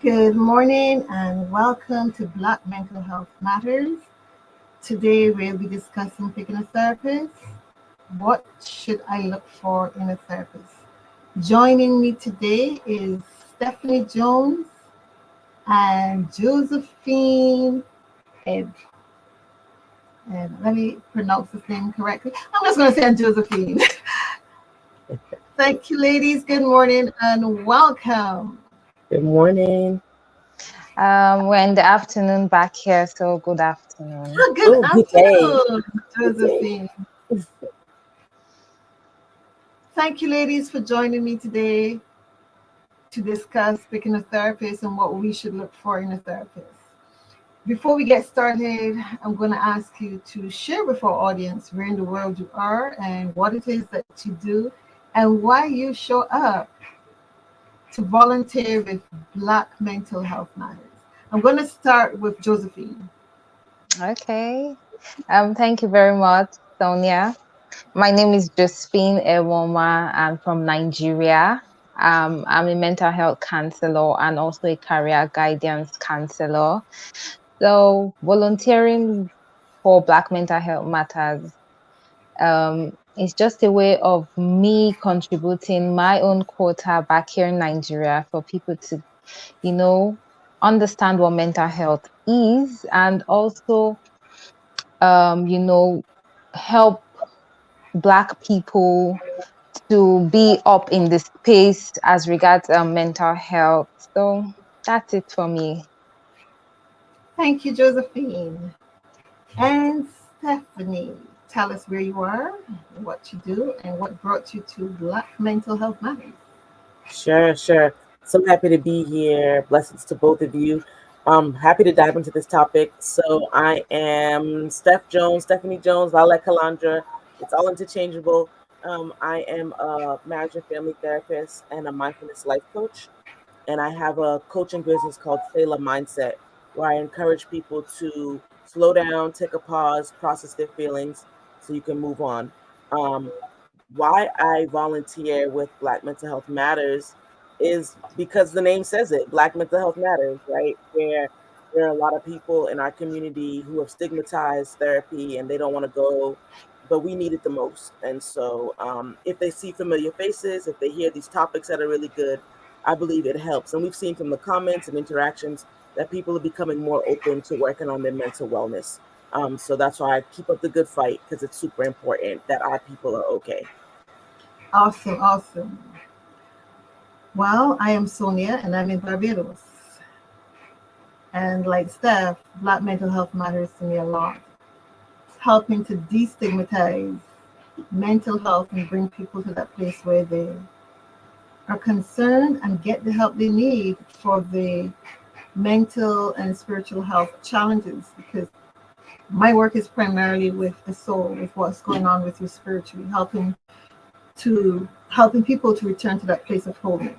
Good morning and welcome to Black Mental Health Matters. Today we'll be discussing picking a therapist. What should I look for in a therapist? Joining me today is Stephanie Jones and Josephine Eb. And let me pronounce his name correctly. I'm just going to say Josephine. Thank you, ladies. Good morning and welcome. Good morning. We're in the afternoon back here, so good afternoon. Good Good day. afternoon, Josephine. Thank you, ladies, for joining me today to discuss picking a therapist and what we should look for in a therapist. Before we get started, I'm going to ask you to share with our audience where in the world you are and what it is that you do and why you show up to volunteer with Black Mental Health Matters. I'm going to start with Josephine. Okay. Thank you very much, Sonia. My name is Josephine Ebhoomhan. I'm from Nigeria. I'm a mental health counselor and also a career guidance counselor. So volunteering for Black Mental Health Matters is just a way of me contributing my own quota back here in Nigeria for people to understand what mental health is and also, help Black people to be up in the space as regards mental health. So that's it for me. Thank you, Josephine. And Stephanie, tell us where you are, what you do, and what brought you to Black Mental Health Matters. Sure. So happy to be here. Blessings to both of you. Happy to dive into this topic. So I am Stephanie Jones, Lala Calandra. It's all interchangeable. I am a marriage and family therapist and a mindfulness life coach. And I have a coaching business called Sailor Mindset, where I encourage people to slow down, take a pause, process their feelings so you can move on. Um, why I volunteer with Black Mental Health Matters is because the name says it. Black Mental Health Matters, right? Where there are a lot of people in our community who have stigmatized therapy and they don't want to go, but we need it the most. And so if they see familiar faces, if they hear these topics that are really good, I believe it helps. And we've seen from the comments and interactions that people are becoming more open to working on their mental wellness. So that's why I keep up the good fight, because it's super important that our people are okay. Awesome. Well, I am Sonia and I'm in Barbados. And like Steph, Black Mental Health matters to me a lot. It's helping to destigmatize mental health and bring people to that place where they are concerned and get the help they need for the mental and spiritual health challenges, because my work is primarily with the soul, with what's going on with you spiritually, helping people to return to that place of wholeness.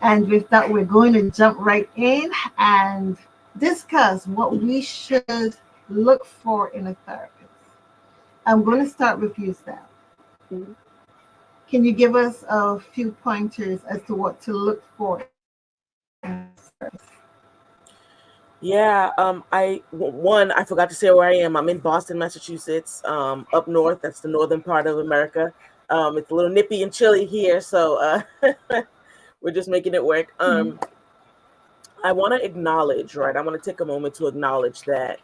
And with that, we're going to jump right in and discuss what we should look for in a therapist. I'm going to start with you, Steph. Mhm. Can you give us a few pointers as to what to look for in a therapist? Yeah, I forgot to say where I am. I'm in Boston, Massachusetts, up north. That's the northern part of America. It's a little nippy and chilly here, so we're just making it work. I want to acknowledge, right? I want to take a moment to acknowledge that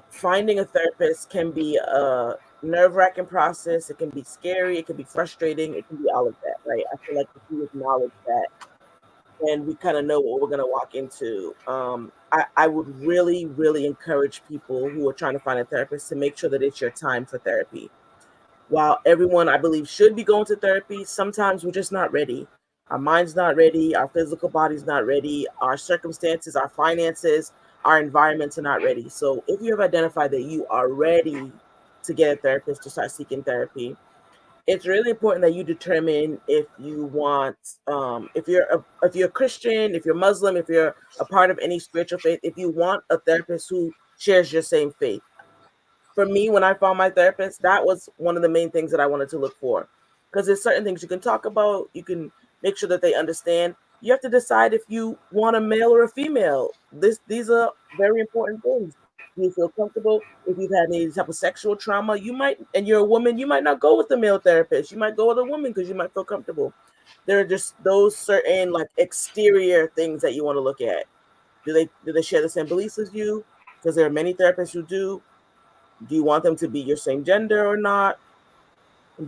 finding a therapist can be a nerve-wracking process. It can be scary. It can be frustrating. It can be all of that, right? I feel like if we acknowledge that, and we kind of know what we're going to walk into. I would really, really encourage people who are trying to find a therapist to make sure that it's your time for therapy. While everyone, I believe, should be going to therapy, sometimes we're just not ready. Our mind's not ready. Our physical body's not ready. Our circumstances, our finances, our environments are not ready. So if you have identified that you are ready to get a therapist, to start seeking therapy, it's really important that you determine if you want, if you're a Christian, if you're Muslim, if you're a part of any spiritual faith, if you want a therapist who shares your same faith. For me, when I found my therapist, that was one of the main things that I wanted to look for, because there's certain things you can talk about, you can make sure that they understand, You have to decide if you want a male or a female. These are very important things. Do you feel comfortable? If you've had any type of sexual trauma, you might, and you're a woman, you might not go with the male therapist. You might go with a woman because you might feel comfortable. There are just those certain like exterior things that you want to look at. Do they share the same beliefs as you? Because there are many therapists who do. Do you want them to be your same gender or not?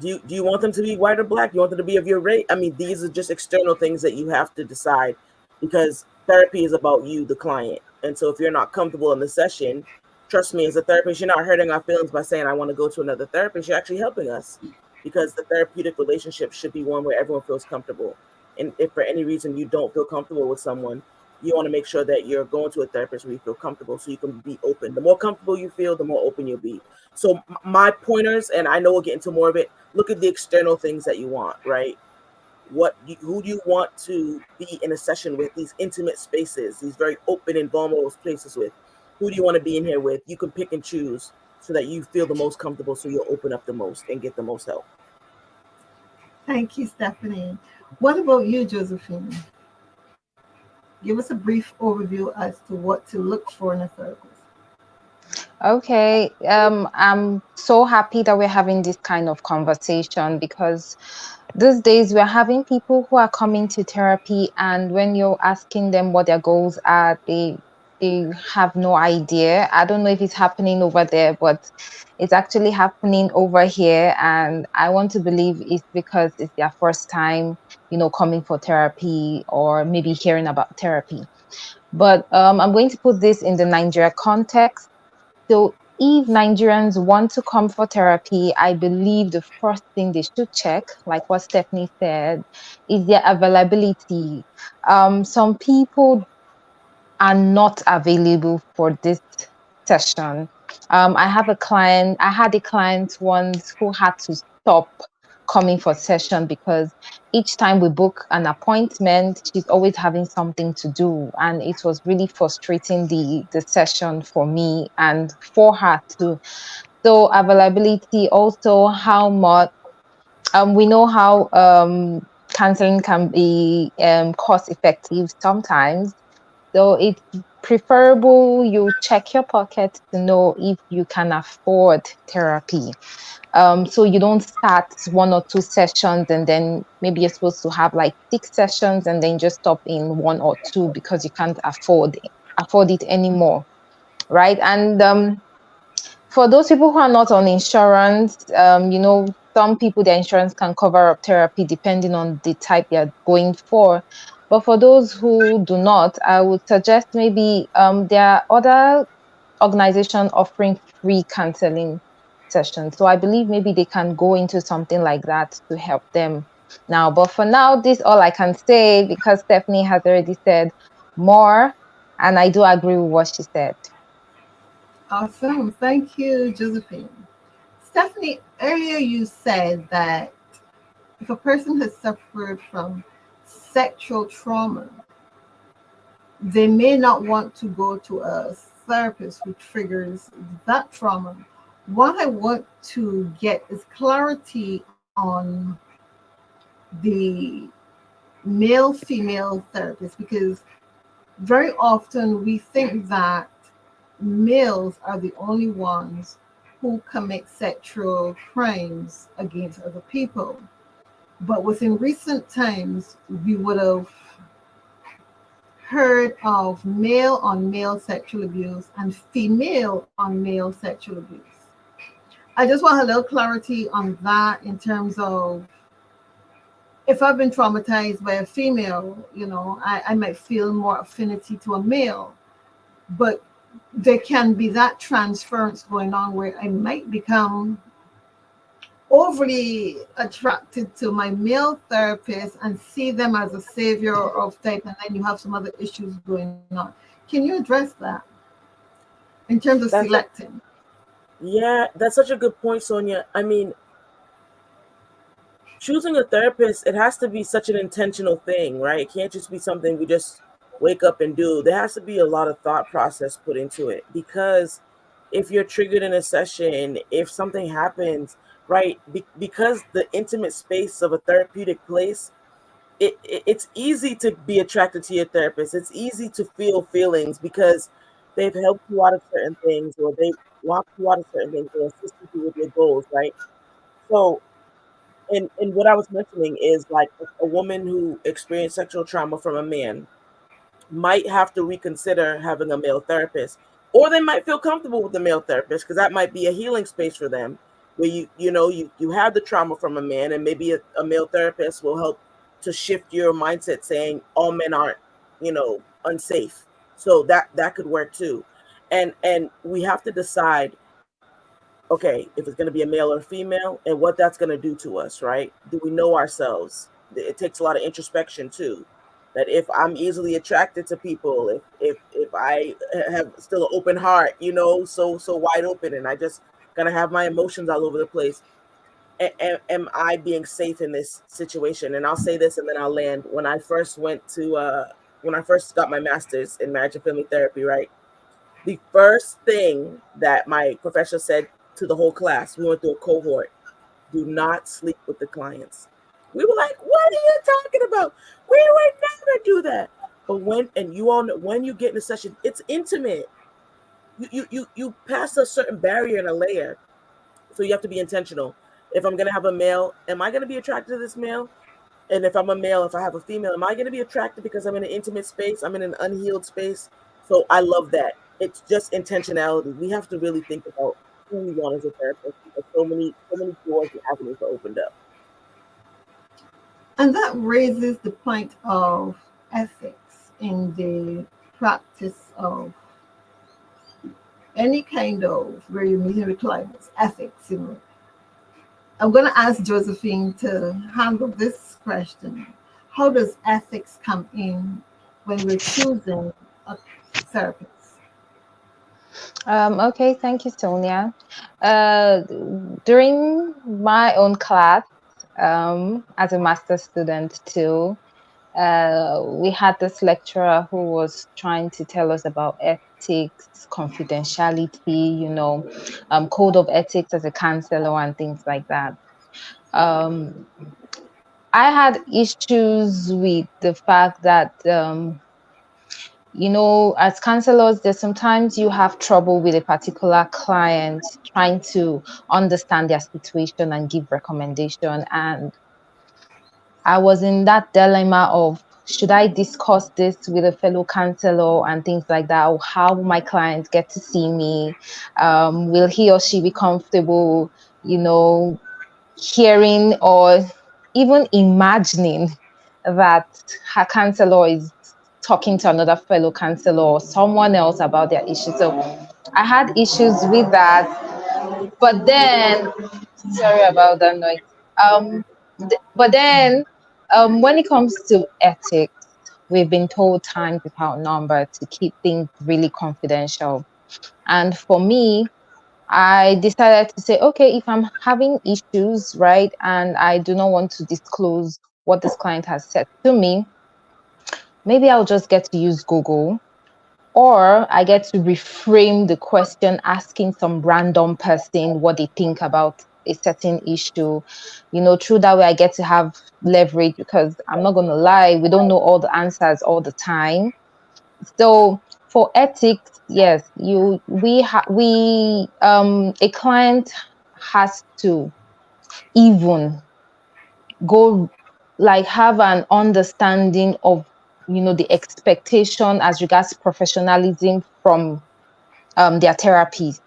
Do you want them to be white or black? You want them to be of your race? I mean, these are just external things that you have to decide, because therapy is about you, the client. And so if you're not comfortable in the session, trust me, as a therapist, you're not hurting our feelings by saying, I want to go to another therapist. You're actually helping us, because the therapeutic relationship should be one where everyone feels comfortable. And if for any reason you don't feel comfortable with someone, you want to make sure that you're going to a therapist where you feel comfortable so you can be open. The more comfortable you feel, the more open you'll be. So my pointers, and I know we'll get into more of it, look at the external things that you want, right? Who do you want to be in a session with? These intimate spaces, these very open and vulnerable places with. Who do you want to be in here with? You can pick and choose so that you feel the most comfortable, so you'll open up the most and get the most help. Thank you, Stephanie. What about you, Josephine? Give us a brief overview as to what to look for in a therapist. Okay, I'm so happy that we're having this kind of conversation, because these days we're having people who are coming to therapy, and when you're asking them what their goals are, they have no idea. I don't know if it's happening over there, but it's actually happening over here, and I want to believe it's because it's their first time, coming for therapy, or maybe hearing about therapy. But I'm going to put this in the Nigeria context. So if Nigerians want to come for therapy, I believe the first thing they should check, like what Stephanie said, is their availability. Some people are not available for this session. I had a client once who had to stop coming for session because each time we book an appointment, she's always having something to do. And it was really frustrating the session for me and for her too. So availability, also how much we know how counseling can be cost effective sometimes. So it's preferable you check your pocket to know if you can afford therapy. So you don't start 1 or 2 sessions and then maybe you're supposed to have like 6 sessions and then just stop in 1 or 2 because you can't afford it anymore, right? And for those people who are not on insurance, some people, their insurance can cover up therapy depending on the type they're going for. But for those who do not, I would suggest maybe there are other organizations offering free counseling sessions. So I believe maybe they can go into something like that to help them now. But for now, this is all I can say, because Stephanie has already said more, and I do agree with what she said. Awesome. Thank you, Josephine. Stephanie, earlier you said that if a person has suffered from sexual trauma, they may not want to go to a therapist who triggers that trauma. What I want to get is clarity on the male female therapist, because very often we think that males are the only ones who commit sexual crimes against other people. But within recent times, we would have heard of male on male sexual abuse and female on male sexual abuse. I just want a little clarity on that, in terms of if I've been traumatized by a female, I might feel more affinity to a male. But there can be that transference going on where I might become overly attracted to my male therapist and see them as a savior of type, and then you have some other issues going on. Can you address that in terms of selecting? Yeah, that's such a good point, Sonia. I mean, choosing a therapist, it has to be such an intentional thing, right? It can't just be something we just wake up and do. There has to be a lot of thought process put into it, because if you're triggered in a session, if something happens, right, because the intimate space of a therapeutic place it's easy to be attracted to your therapist. It's easy to feel feelings because they've helped you out of certain things, or they walked you out of certain things, or assisted you with your goals, right? So, and what I was mentioning is like a woman who experienced sexual trauma from a man might have to reconsider having a male therapist, or they might feel comfortable with the male therapist because that might be a healing space for them, where you have the trauma from a man, and maybe a male therapist will help to shift your mindset, saying all men aren't unsafe. So that could work too. And we have to decide, okay, if it's going to be a male or female, and what that's going to do to us, right? Do we know ourselves? It takes a lot of introspection too. That if I'm easily attracted to people, if I have still an open heart, so wide open, and I just gonna have my emotions all over the place, am I being safe in this situation? And I'll say this, and then I'll land. When I first got my master's in marriage and family therapy, right? The first thing that my professor said to the whole class, we went through a cohort: do not sleep with the clients. We were like, what are you talking about? We would never do that. But when you get in a session, it's intimate. You pass a certain barrier and a layer. So you have to be intentional. If I'm gonna have a male, am I gonna be attracted to this male? And if I'm a male, if I have a female, am I going to be attracted because I'm in an intimate space? I'm in an unhealed space. So I love that. It's just intentionality. We have to really think about who we want as a therapist, because so many doors and avenues are opened up. And that raises the point of ethics in the practice of any kind of where you're meeting with clients, ethics. I'm going to ask Josephine to handle this question. How does ethics come in when we're choosing a therapist? Okay, thank you, Sonia. Uh, During my own class, as a master's student too, we had this lecturer who was trying to tell us about ethics, confidentiality, code of ethics as a counselor and things like that. Um, I had issues with the fact that as counselors, there's sometimes you have trouble with a particular client trying to understand their situation and give recommendation. And I was in that dilemma of, should I discuss this with a fellow counselor and things like that? Or how will my client get to see me? Will he or she be comfortable, you know, hearing or even imagining that her counselor is talking to another fellow counselor or someone else about their issue? So I had issues with that. But then, sorry about that noise. But then, when it comes to ethics, we've been told times without number to keep things really confidential. And for me, I decided to say, okay, if I'm having issues, right, and I do not want to disclose what this client has said to me, maybe I'll just get to use Google, or I get to reframe the question asking some random person what they think about a certain issue. Through that way, I get to have leverage, because I'm not going to lie, we don't know all the answers all the time. So for ethics, yes, a client has to even go, like, have an understanding of the expectation as regards professionalism from their therapies,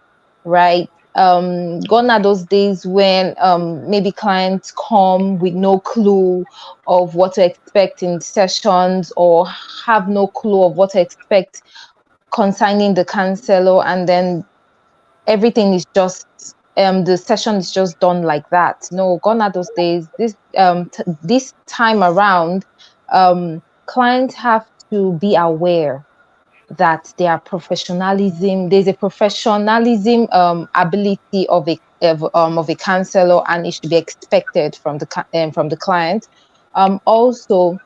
right? Gone are those days when maybe clients come with no clue of what to expect in sessions, or have no clue of what to expect concerning the counselor, and then everything is just the session is just done like that. No, gone are those days. This time around, clients have to be aware that there's a professionalism ability of a counselor, and it should be expected from the client. Also,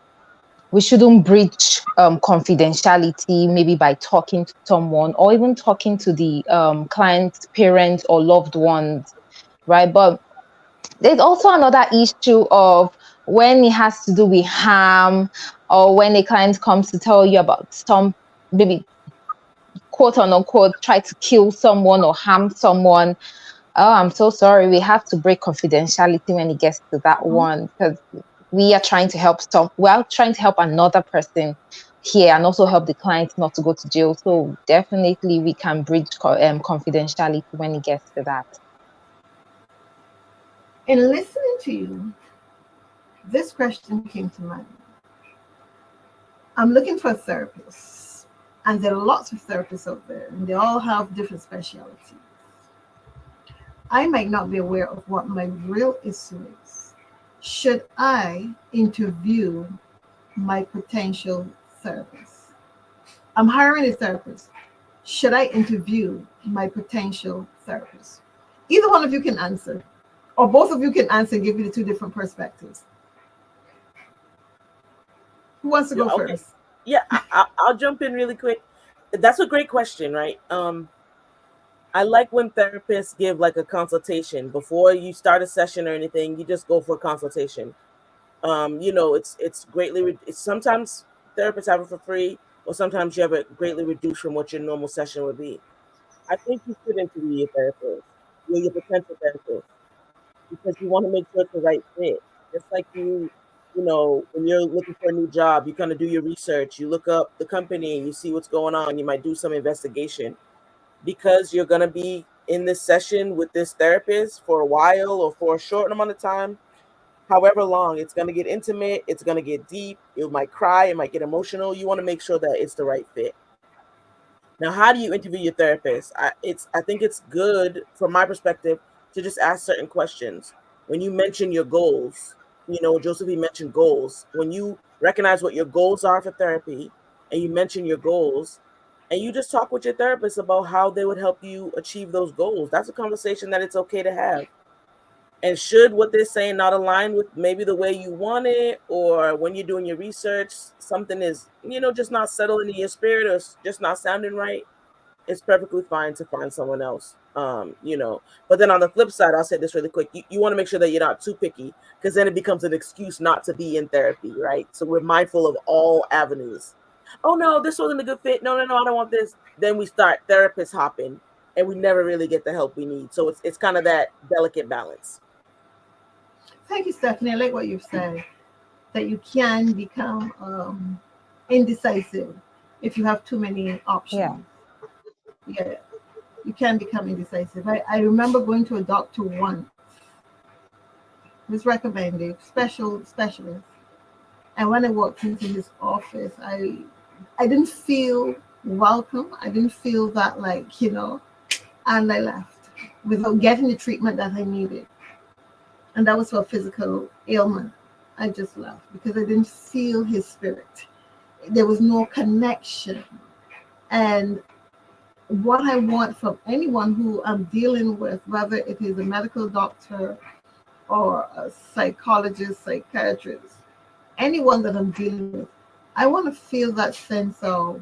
we shouldn't breach confidentiality, maybe by talking to someone, or even talking to the client's parents or loved ones, right? But there's also another issue of when it has to do with harm, or when a client comes to tell you about some, maybe quote unquote, try to kill someone or harm someone, oh, I'm so sorry, we have to break confidentiality when it gets to that one, because we are trying to help another person here, and also help the client not to go to jail. So definitely we can bridge confidentiality when it gets to that. In listening to you, this question came to mind. I'm looking for a therapist, and there are lots of therapists out there, and they all have different specialties. I might not be aware of what my real issue is. Should I interview my potential therapist? I'm hiring a therapist. Should I interview my potential therapist? Either one of you can answer, or both of you can answer and give you the two different perspectives. Who wants to go first? Yeah, I'll jump in really quick. That's a great question, right? I like when therapists give like a consultation before you start a session or anything. You just go for a consultation. It's greatly. Sometimes therapists have it for free, or sometimes you have it greatly reduced from what your normal session would be. I think you should interview your therapist, your potential therapist, because you want to make sure it's the right fit. Just like when you're looking for a new job, you kind of do your research, you look up the company, you see what's going on, you might do some investigation, because you're going to be in this session with this therapist for a while or for a short amount of time, however long. It's going to get intimate, it's going to get deep, you might cry, it might get emotional. You want to make sure that it's the right fit. Now, how do you interview your therapist? I think it's good from my perspective to just ask certain questions. When you mention your goals, Josephine mentioned goals. When you recognize what your goals are for therapy, and you mention your goals, and you just talk with your therapist about how they would help you achieve those goals, that's a conversation that it's okay to have. And should what they're saying not align with maybe the way you want it, or when you're doing your research, something is, just not settling in your spirit, or just not sounding right, it's perfectly fine to find someone else. But then on the flip side, I'll say this really quick. You want to make sure that you're not too picky, because then it becomes an excuse not to be in therapy, right? So we're mindful of all avenues. Oh no, this wasn't a good fit. No, I don't want this. Then we start therapist hopping, and we never really get the help we need. So it's kind of that delicate balance. Thank you, Stephanie. I like what you've said, that you can become indecisive if you have too many options. Yeah, you can become indecisive. I remember going to a doctor once. It was recommended, specialist. And when I walked into his office, I didn't feel welcome. I didn't feel that, and I left without getting the treatment that I needed. And that was for a physical ailment. I just left because I didn't feel his spirit. There was no connection. And what I want from anyone who I'm dealing with, whether it is a medical doctor or a psychologist, psychiatrist, anyone that I'm dealing with, I want to feel that sense of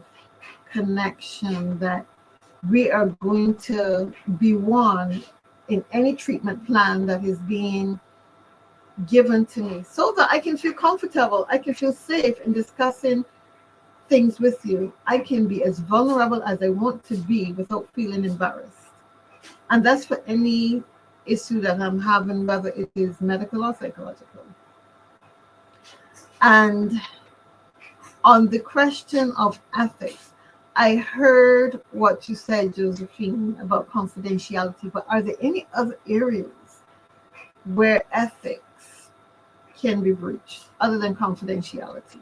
connection, that we are going to be one in any treatment plan that is being given to me, so that I can feel comfortable, I can feel safe in discussing things with you. I can be as vulnerable as I want to be without feeling embarrassed. And that's for any issue that I'm having, whether it is medical or psychological. And on the question of ethics, I heard what you said, Josephine, about confidentiality, but are there any other areas where ethics can be breached other than confidentiality?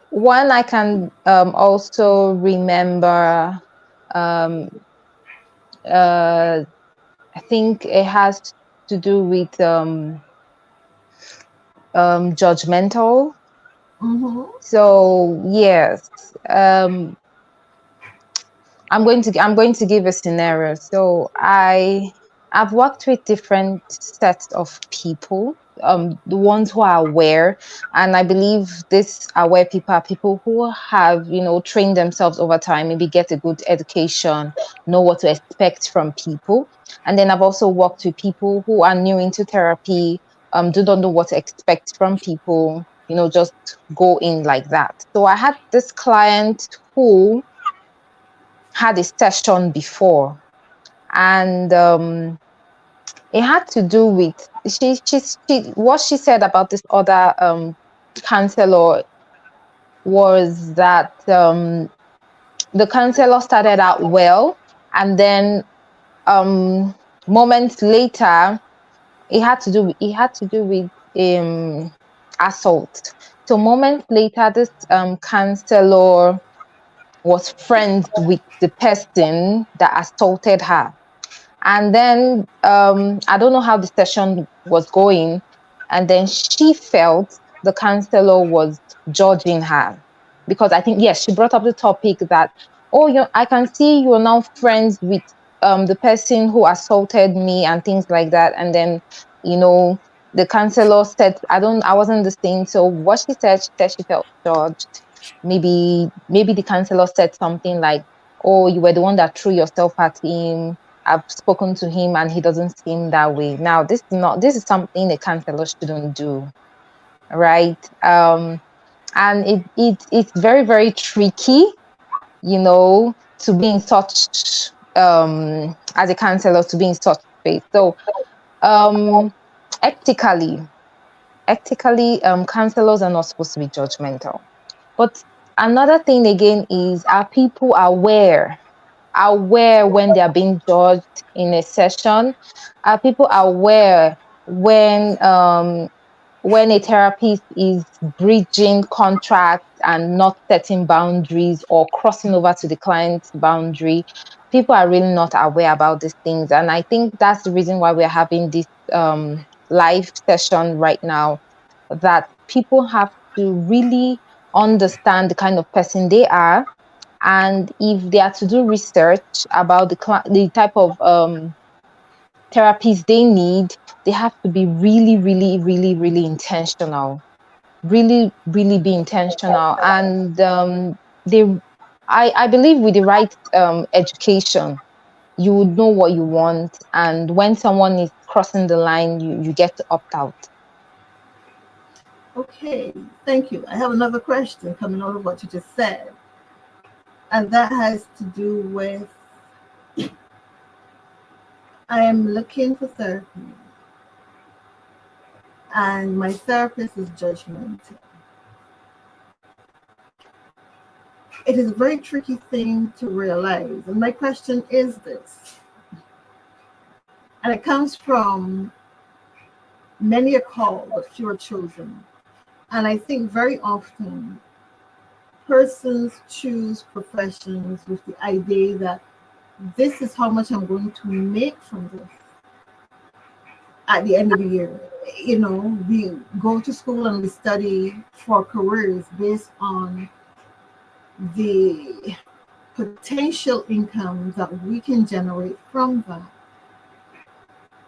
One I can also remember, I think it has to do with judgmental. Mm-hmm. So yes, I'm going to give a scenario. So I've worked with different sets of people. the ones who are aware. And I believe this aware people are people who have, trained themselves over time, maybe get a good education, know what to expect from people. And then I've also worked with people who are new into therapy, do not know what to expect from people, just go in like that. So I had this client who had a session before, and it had to do with what she said about this other counselor was that the counselor started out well, and then moments later it had to do with assault. So moments later, this counselor was friends with the person that assaulted her. And then I don't know how the session was going. And then she felt the counselor was judging her, because I think, yes, she brought up the topic that, oh, I can see you're now friends with the person who assaulted me and things like that. And then, you know, the counselor said, I wasn't listening. So what she said she felt judged. Maybe the counselor said something like, oh, you were the one that threw yourself at him. I've spoken to him and he doesn't seem that way. Now, this is something a counselor shouldn't do, right? And it's very, very tricky, to be in such as a counselor, to be in such space. So um ethically, counselors are not supposed to be judgmental. But another thing again is, are people aware when they are being judged in a session? Are people aware when a therapist is bridging contracts and not setting boundaries or crossing over to the client's boundary? People are really not aware about these things. And I think that's the reason why we're having this live session right now, that people have to really understand the kind of person they are. And if they are to do research about the type of therapies they need, they have to be really, really, really, really intentional. Really, really be intentional. And they, I believe with the right education, you would know what you want. And when someone is crossing the line, you get to opt out. Okay, thank you. I have another question coming out of what you just said, and that has to do with, I am looking for therapy, and my therapist is judgmental. It is a very tricky thing to realize, and my question is this, and it comes from many are called, but few are chosen. And I think very often persons choose professions with the idea that this is how much I'm going to make from this at the end of the year. We go to school and we study for careers based on the potential income that we can generate from that.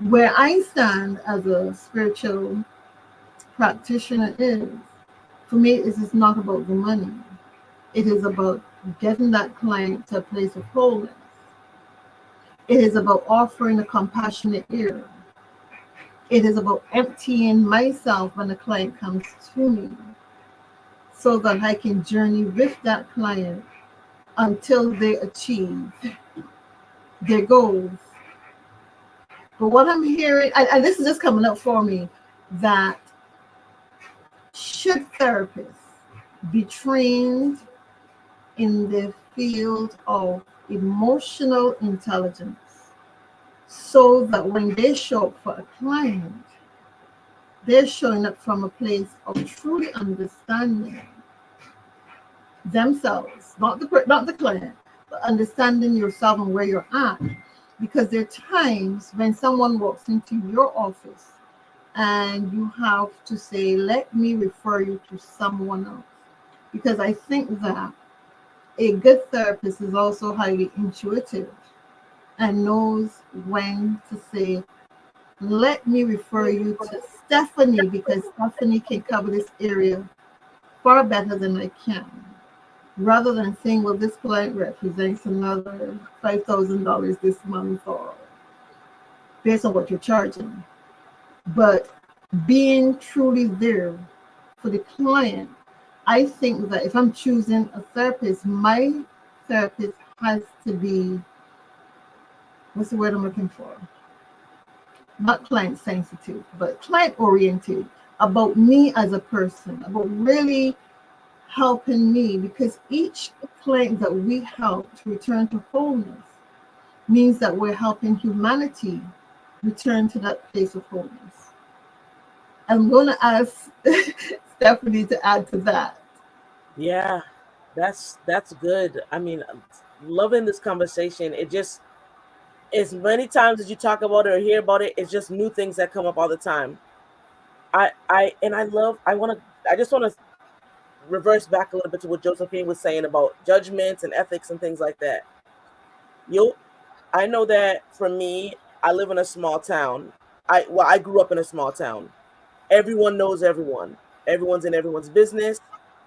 Where I stand as a spiritual practitioner is, for me, it is not about the money. It is about getting that client to a place of wholeness. It is about offering a compassionate ear. It is about emptying myself when the client comes to me, so that I can journey with that client until they achieve their goals. But what I'm hearing, and this is just coming up for me, that should therapists be trained in the field of emotional intelligence, so that when they show up for a client, they're showing up from a place of truly understanding themselves, not the client, but understanding yourself and where you're at. Because there are times when someone walks into your office and you have to say, let me refer you to someone else. Because I think that a good therapist is also highly intuitive and knows when to say, let me refer you to Stephanie, because Stephanie can cover this area far better than I can. Rather than saying, well, this client represents another $5,000 this month or based on what you're charging. But being truly there for the client, I think that if I'm choosing a therapist, my therapist has to be, what's the word I'm looking for? Not client sensitive, but client oriented, about me as a person, about really helping me, because each client that we help to return to wholeness means that we're helping humanity return to that place of wholeness. I'm going to ask Stephanie to add to that. Yeah, that's good. I mean, I'm loving this conversation. It just, as many times as you talk about it or hear about it, it's just new things that come up all the time. I just want to reverse back a little bit to what Josephine was saying about judgments and ethics and things like that. I know that for me, I live in a small town. I grew up in a small town. Everyone knows everyone. Everyone's in everyone's business,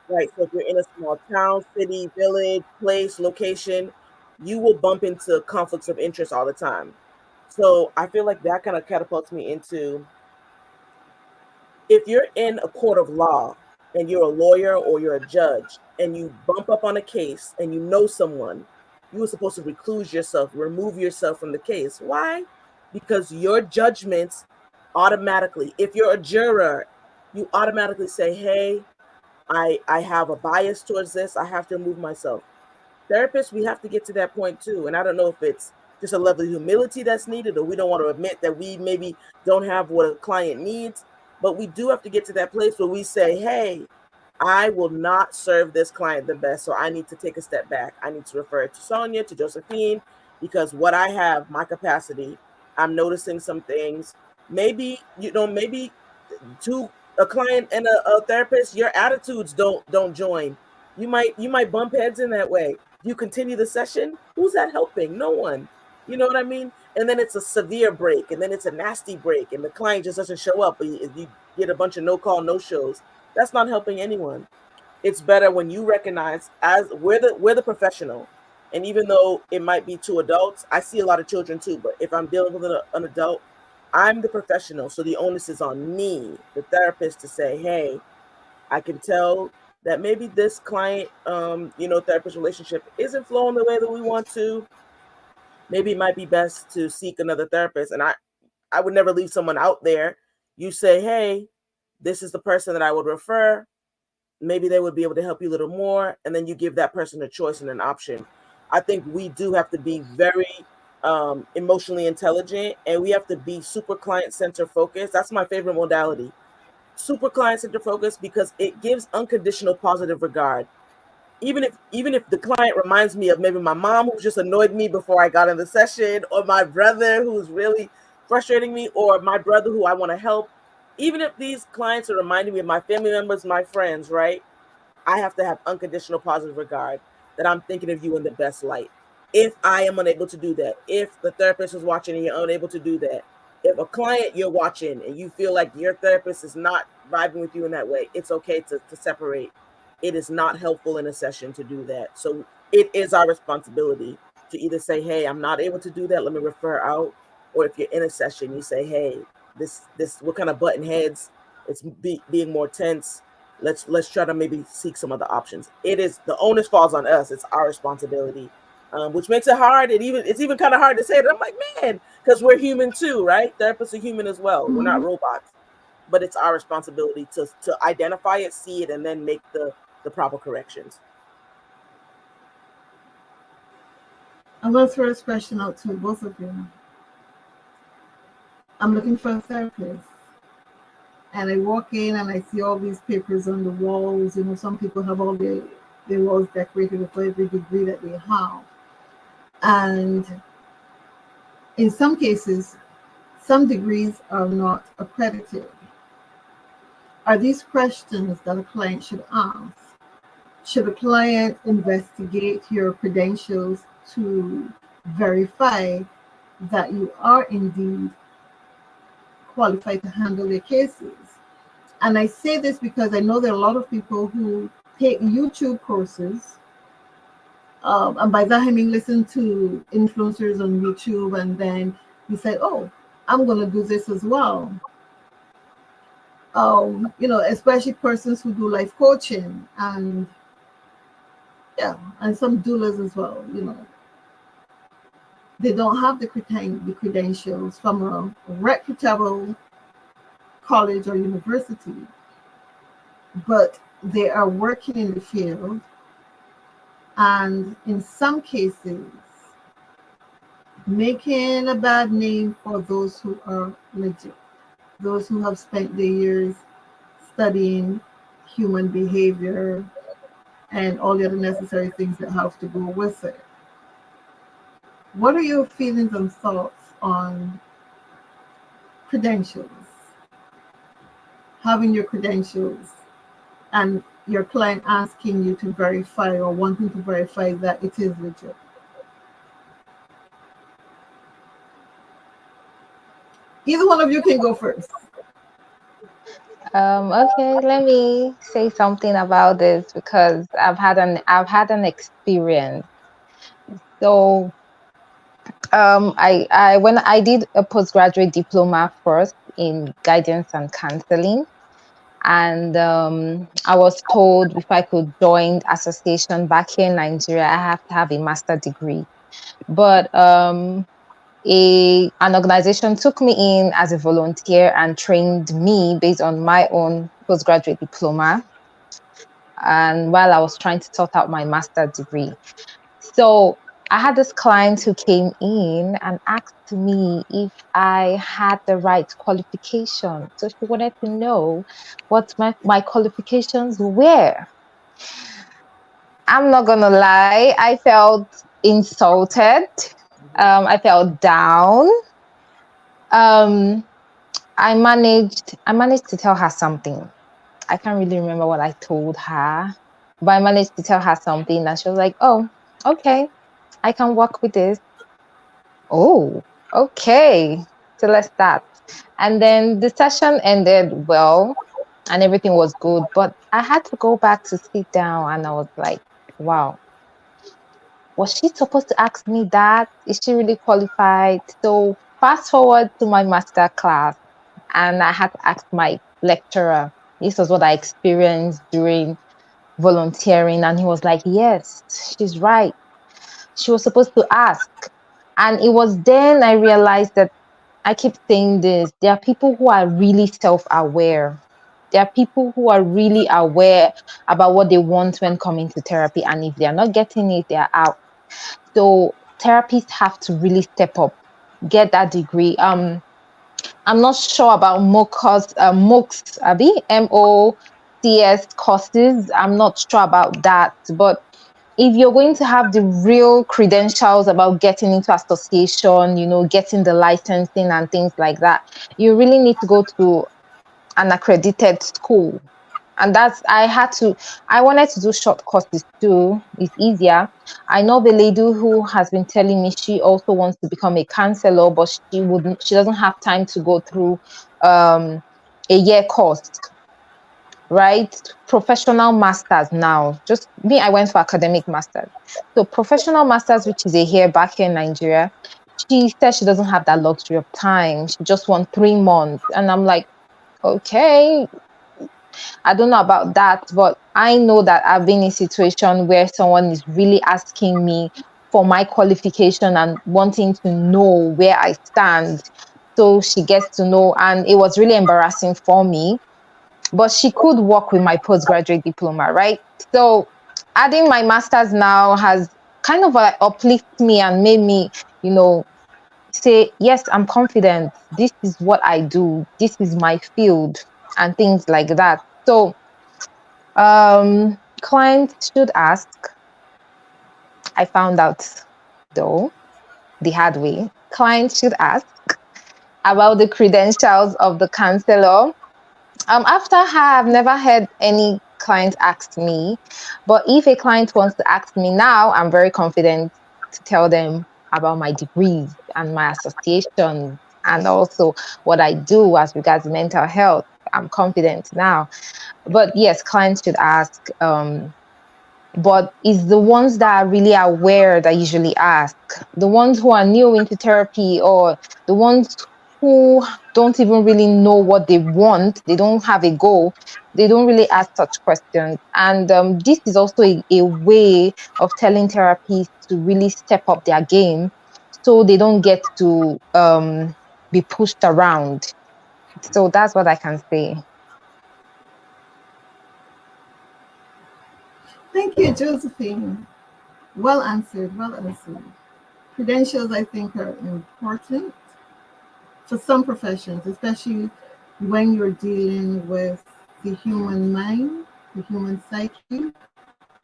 right? So if you're in a small town, city, village, place, location, you will bump into conflicts of interest all the time. So I feel like that kind of catapults me into, if you're in a court of law and you're a lawyer or you're a judge and you bump up on a case and you know someone, you were supposed to recluse yourself, remove yourself from the case. Why? Because your judgments automatically, if you're a juror, you automatically say, hey, I have a bias towards this. I have to remove myself. Therapists, we have to get to that point too. And I don't know if it's just a level of humility that's needed, or we don't want to admit that we maybe don't have what a client needs, but we do have to get to that place where we say, hey, I will not serve this client the best, so I need to take a step back. I need to refer it to Sonia, to Josephine, because what I have, my capacity, I'm noticing some things. Maybe, maybe to a client and a therapist, your attitudes don't join. You might bump heads in that way. You continue the session. Who's that helping? No one. You know what I mean? And then it's a severe break, and then it's a nasty break, and the client just doesn't show up. But you get a bunch of no call, no shows. That's not helping anyone. It's better when you recognize, as we're the professional. And even though it might be two adults, I see a lot of children too. But if I'm dealing with an adult, I'm the professional. So the onus is on me, the therapist, to say, hey, I can tell that maybe this client, therapist relationship isn't flowing the way that we want to. Maybe it might be best to seek another therapist. And I would never leave someone out there. You say, hey, this is the person that I would refer. Maybe they would be able to help you a little more. And then you give that person a choice and an option. I think we do have to be very emotionally intelligent, and we have to be super client center focused. That's my favorite modality. Super client center focused, because it gives unconditional positive regard. Even if the client reminds me of maybe my mom who just annoyed me before I got in the session, or my brother who's really frustrating me, or my brother who I want to help, even if these clients are reminding me of my family members, my friends, right? I have to have unconditional positive regard, that I'm thinking of you in the best light. If I am unable to do that, if the therapist is watching and you're unable to do that, if a client you're watching and you feel like your therapist is not vibing with you in that way, it's okay to separate. It is not helpful in a session to do that. So it is our responsibility to either say, hey, I'm not able to do that, let me refer out. Or if you're in a session, you say, hey, this we're kind of button heads. It's being more tense. Let's try to maybe seek some other options. It is, the onus falls on us. It's our responsibility, which makes it hard. It's even kind of hard to say it. I'm like, man, because we're human too, right? Therapists are human as well. We're not robots, but it's our responsibility to identify it, see it, and then make the proper corrections. I'm going to throw this question out to both of you. I'm looking for a therapist, and I walk in and I see all these papers on the walls. You know, some people have all their walls decorated with every degree that they have. And in some cases, some degrees are not accredited. Are these questions that a client should ask? Should a client investigate your credentials to verify that you are indeed qualified to handle their cases. And I say this because I know there are a lot of people who take YouTube courses, and by that I mean listen to influencers on YouTube, and then you say, "Oh, I'm going to do this as well." Especially persons who do life coaching, and yeah, and some doulas as well. They don't have the credentials from a reputable college or university, but they are working in the field, and in some cases, making a bad name for those who are legit, those who have spent their years studying human behavior and all the other necessary things that have to go with it. What are your feelings and thoughts on credentials? Having your credentials and your client asking you to verify or wanting to verify that it is legit. Either one of you can go first. Okay, let me say something about this because I've had an experience. So I when I did a postgraduate diploma first in guidance and counseling, and I was told if I could join association back here in Nigeria, I have to have a master degree. But an organization took me in as a volunteer and trained me based on my own postgraduate diploma, and while I was trying to sort out my master's degree. So I had this client who came in and asked me if I had the right qualification. So she wanted to know what my qualifications were. I'm not gonna lie, I felt insulted. I felt down. Um, I managed to tell her something. I can't really remember what I told her, but I managed to tell her something, and she was like, "Oh, okay, I can work with this." Oh, okay. So let's start. And then the session ended well, and everything was good. But I had to go back to sit down, and I was like, "Wow, was she supposed to ask me that? Is she really qualified?" So fast forward to my master class, and I had to ask my lecturer. This was what I experienced during volunteering, and he was like, "Yes, she's right. She was supposed to ask." And it was then I realized that I keep saying this. There are people who are really self-aware. There are people who are really aware about what they want when coming to therapy. And if they are not getting it, they are out. So therapists have to really step up, get that degree. I'm not sure about MOOCs, Abby, MOCS courses. I'm not sure about that. But if you're going to have the real credentials about getting into association, getting the licensing and things like that, you really need to go to an accredited school. And I wanted to do short courses too. It's easier. I know the lady who has been telling me she also wants to become a counselor, but she doesn't have time to go through a year course, right? Professional masters now. Just me, I went for academic masters. So professional masters, which is a year back here in Nigeria, she said she doesn't have that luxury of time. She just wants 3 months. And I'm like, okay, I don't know about that, but I know that I've been in a situation where someone is really asking me for my qualification and wanting to know where I stand. So she gets to know, and it was really embarrassing for me, but she could work with my postgraduate diploma, right? So adding my master's now has kind of like uplifted me and made me, you know, say, yes, I'm confident. This is what I do. This is my field and things like that. So clients should ask. I found out though the hard way. Clients should ask about the credentials of the counselor. After her, I've never had any client ask me, but if a client wants to ask me now, I'm very confident to tell them about my degrees and my associations and also what I do as regards mental health. I'm confident now. But yes, clients should ask. But it's the ones that are really aware that usually ask. The ones who are new into therapy, or the ones who don't even really know what they want, they don't have a goal, they don't really ask such questions. And this is also a way of telling therapists to really step up their game so they don't get to be pushed around. So that's what I can say. Thank you, Josephine. Well answered. Well answered. Credentials, I think, are important for some professions, especially when you're dealing with the human mind, the human psyche,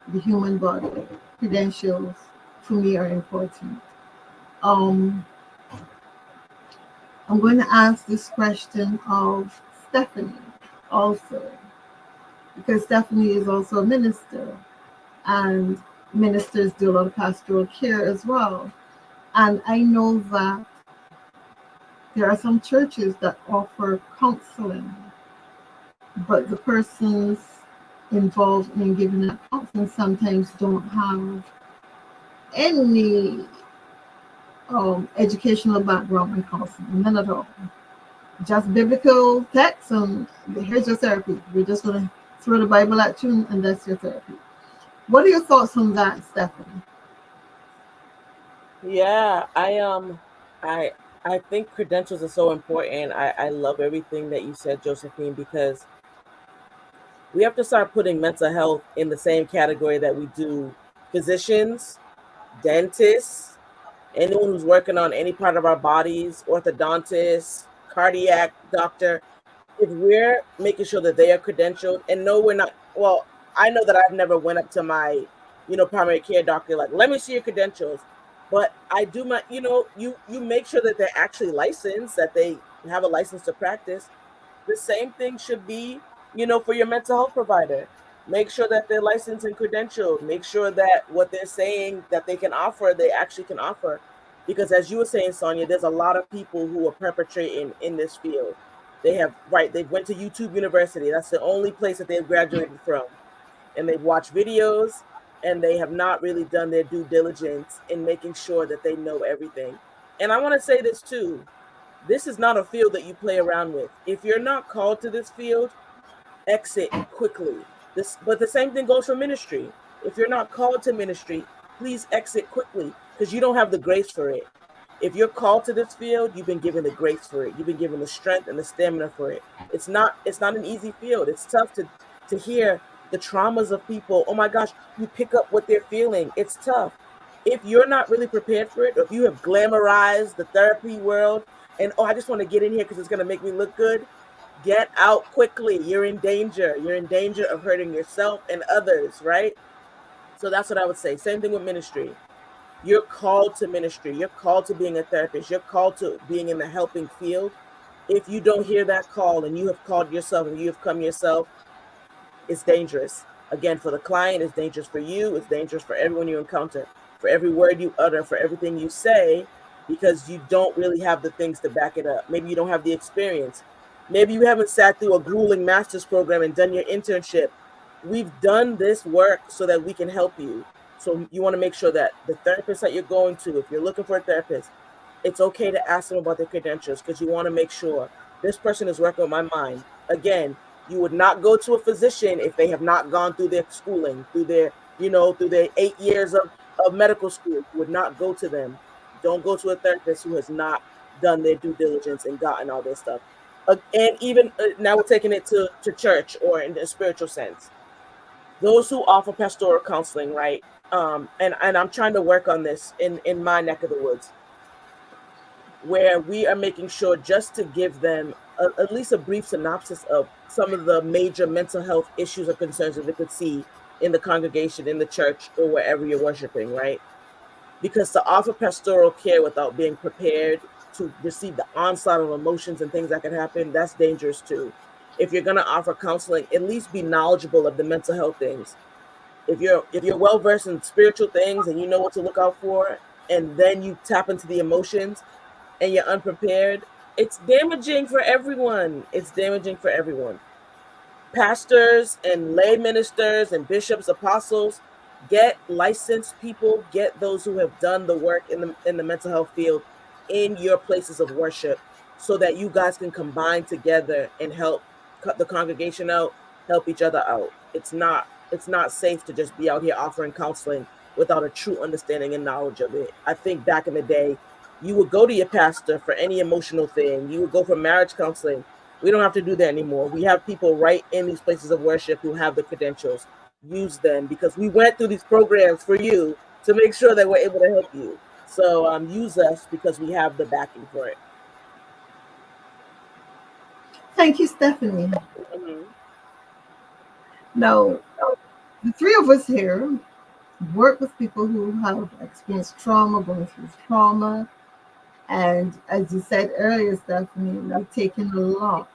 the human body. Credentials, for me, are important. Um, I'm going to ask this question of Stephanie also, because Stephanie is also a minister, and ministers do a lot of pastoral care as well. And I know that there are some churches that offer counseling, but the persons involved in giving that counseling sometimes don't have any educational background in counseling, none at all. Just biblical text, and here's your therapy. We're just going to throw the Bible at you, and that's your therapy. What are your thoughts on that, Stephanie? Yeah, I I think credentials are so important. I love everything that you said, Josephine, because we have to start putting mental health in the same category that we do physicians, dentists, anyone who's working on any part of our bodies, orthodontists, cardiac doctor. If we're making sure that they are credentialed, and no, we're not. Well, I know that I've never went up to my, primary care doctor like, let me see your credentials. But I do my, you make sure that they're actually licensed, that they have a license to practice. The same thing should be, for your mental health provider. Make sure that they're licensed and credentialed. Make sure that what they're saying that they can offer, they actually can offer. Because as you were saying, Sonia, there's a lot of people who are perpetrating in this field. They've went to YouTube University. That's the only place that they've graduated from. And they've watched videos, and they have not really done their due diligence in making sure that they know everything. And I want to say this too. This is not a field that you play around with. If you're not called to this field, exit quickly. But the same thing goes for ministry. If you're not called to ministry, please exit quickly, because you don't have the grace for it. If you're called to this field, you've been given the grace for it. You've been given the strength and the stamina for it. It's not an easy field. It's tough to hear the traumas of people. Oh my gosh, you pick up what they're feeling. It's tough. If you're not really prepared for it, or if you have glamorized the therapy world and, oh, I just want to get in here because it's going to make me look good, get out quickly. You're in danger. You're in danger of hurting yourself and others, right? So that's what I would say. Same thing with ministry. You're called to ministry. You're called to being a therapist. You're called to being in the helping field. If you don't hear that call, and you have called yourself and you have come yourself, it's dangerous. Again, for the client, it's dangerous for you. It's dangerous for everyone you encounter, for every word you utter, for everything you say, because you don't really have the things to back it up. Maybe you don't have the experience. Maybe you haven't sat through a grueling master's program and done your internship. We've done this work so that we can help you. So you want to make sure that the therapist that you're going to, if you're looking for a therapist, it's okay to ask them about their credentials, because you want to make sure this person is working with my mind. Again, you would not go to a physician if they have not gone through their schooling, through their 8 years of medical school. You would not go to them. Don't go to a therapist who has not done their due diligence and gotten all this stuff. And even now we're taking it to church, or in a spiritual sense. Those who offer pastoral counseling, right? And I'm trying to work on this in my neck of the woods, where we are making sure just to give them at least a brief synopsis of some of the major mental health issues or concerns that they could see in the congregation, in the church, or wherever you're worshiping, right? Because to offer pastoral care without being prepared to receive the onslaught of emotions and things that can happen, that's dangerous too. If you're going to offer counseling, at least be knowledgeable of the mental health things. If you're well versed in spiritual things and you know what to look out for, and then you tap into the emotions and you're unprepared, It's damaging for everyone. It's damaging for everyone. Pastors and lay ministers and bishops, apostles, get licensed people, get those who have done the work in the mental health field in your places of worship, so that you guys can combine together and help cut the congregation out, help each other out. It's not safe to just be out here offering counseling without a true understanding and knowledge of it. I think back in the day, you would go to your pastor for any emotional thing. You would go for marriage counseling. We don't have to do that anymore. We have people right in these places of worship who have the credentials. Use them, because we went through these programs for you to make sure that we're able to help you. So use us because we have the backing for it. Thank you, Stephanie. Mm-hmm. Now, the three of us here work with people who have experienced trauma, going through trauma. And as you said earlier, Stephanie, we've taken a lot.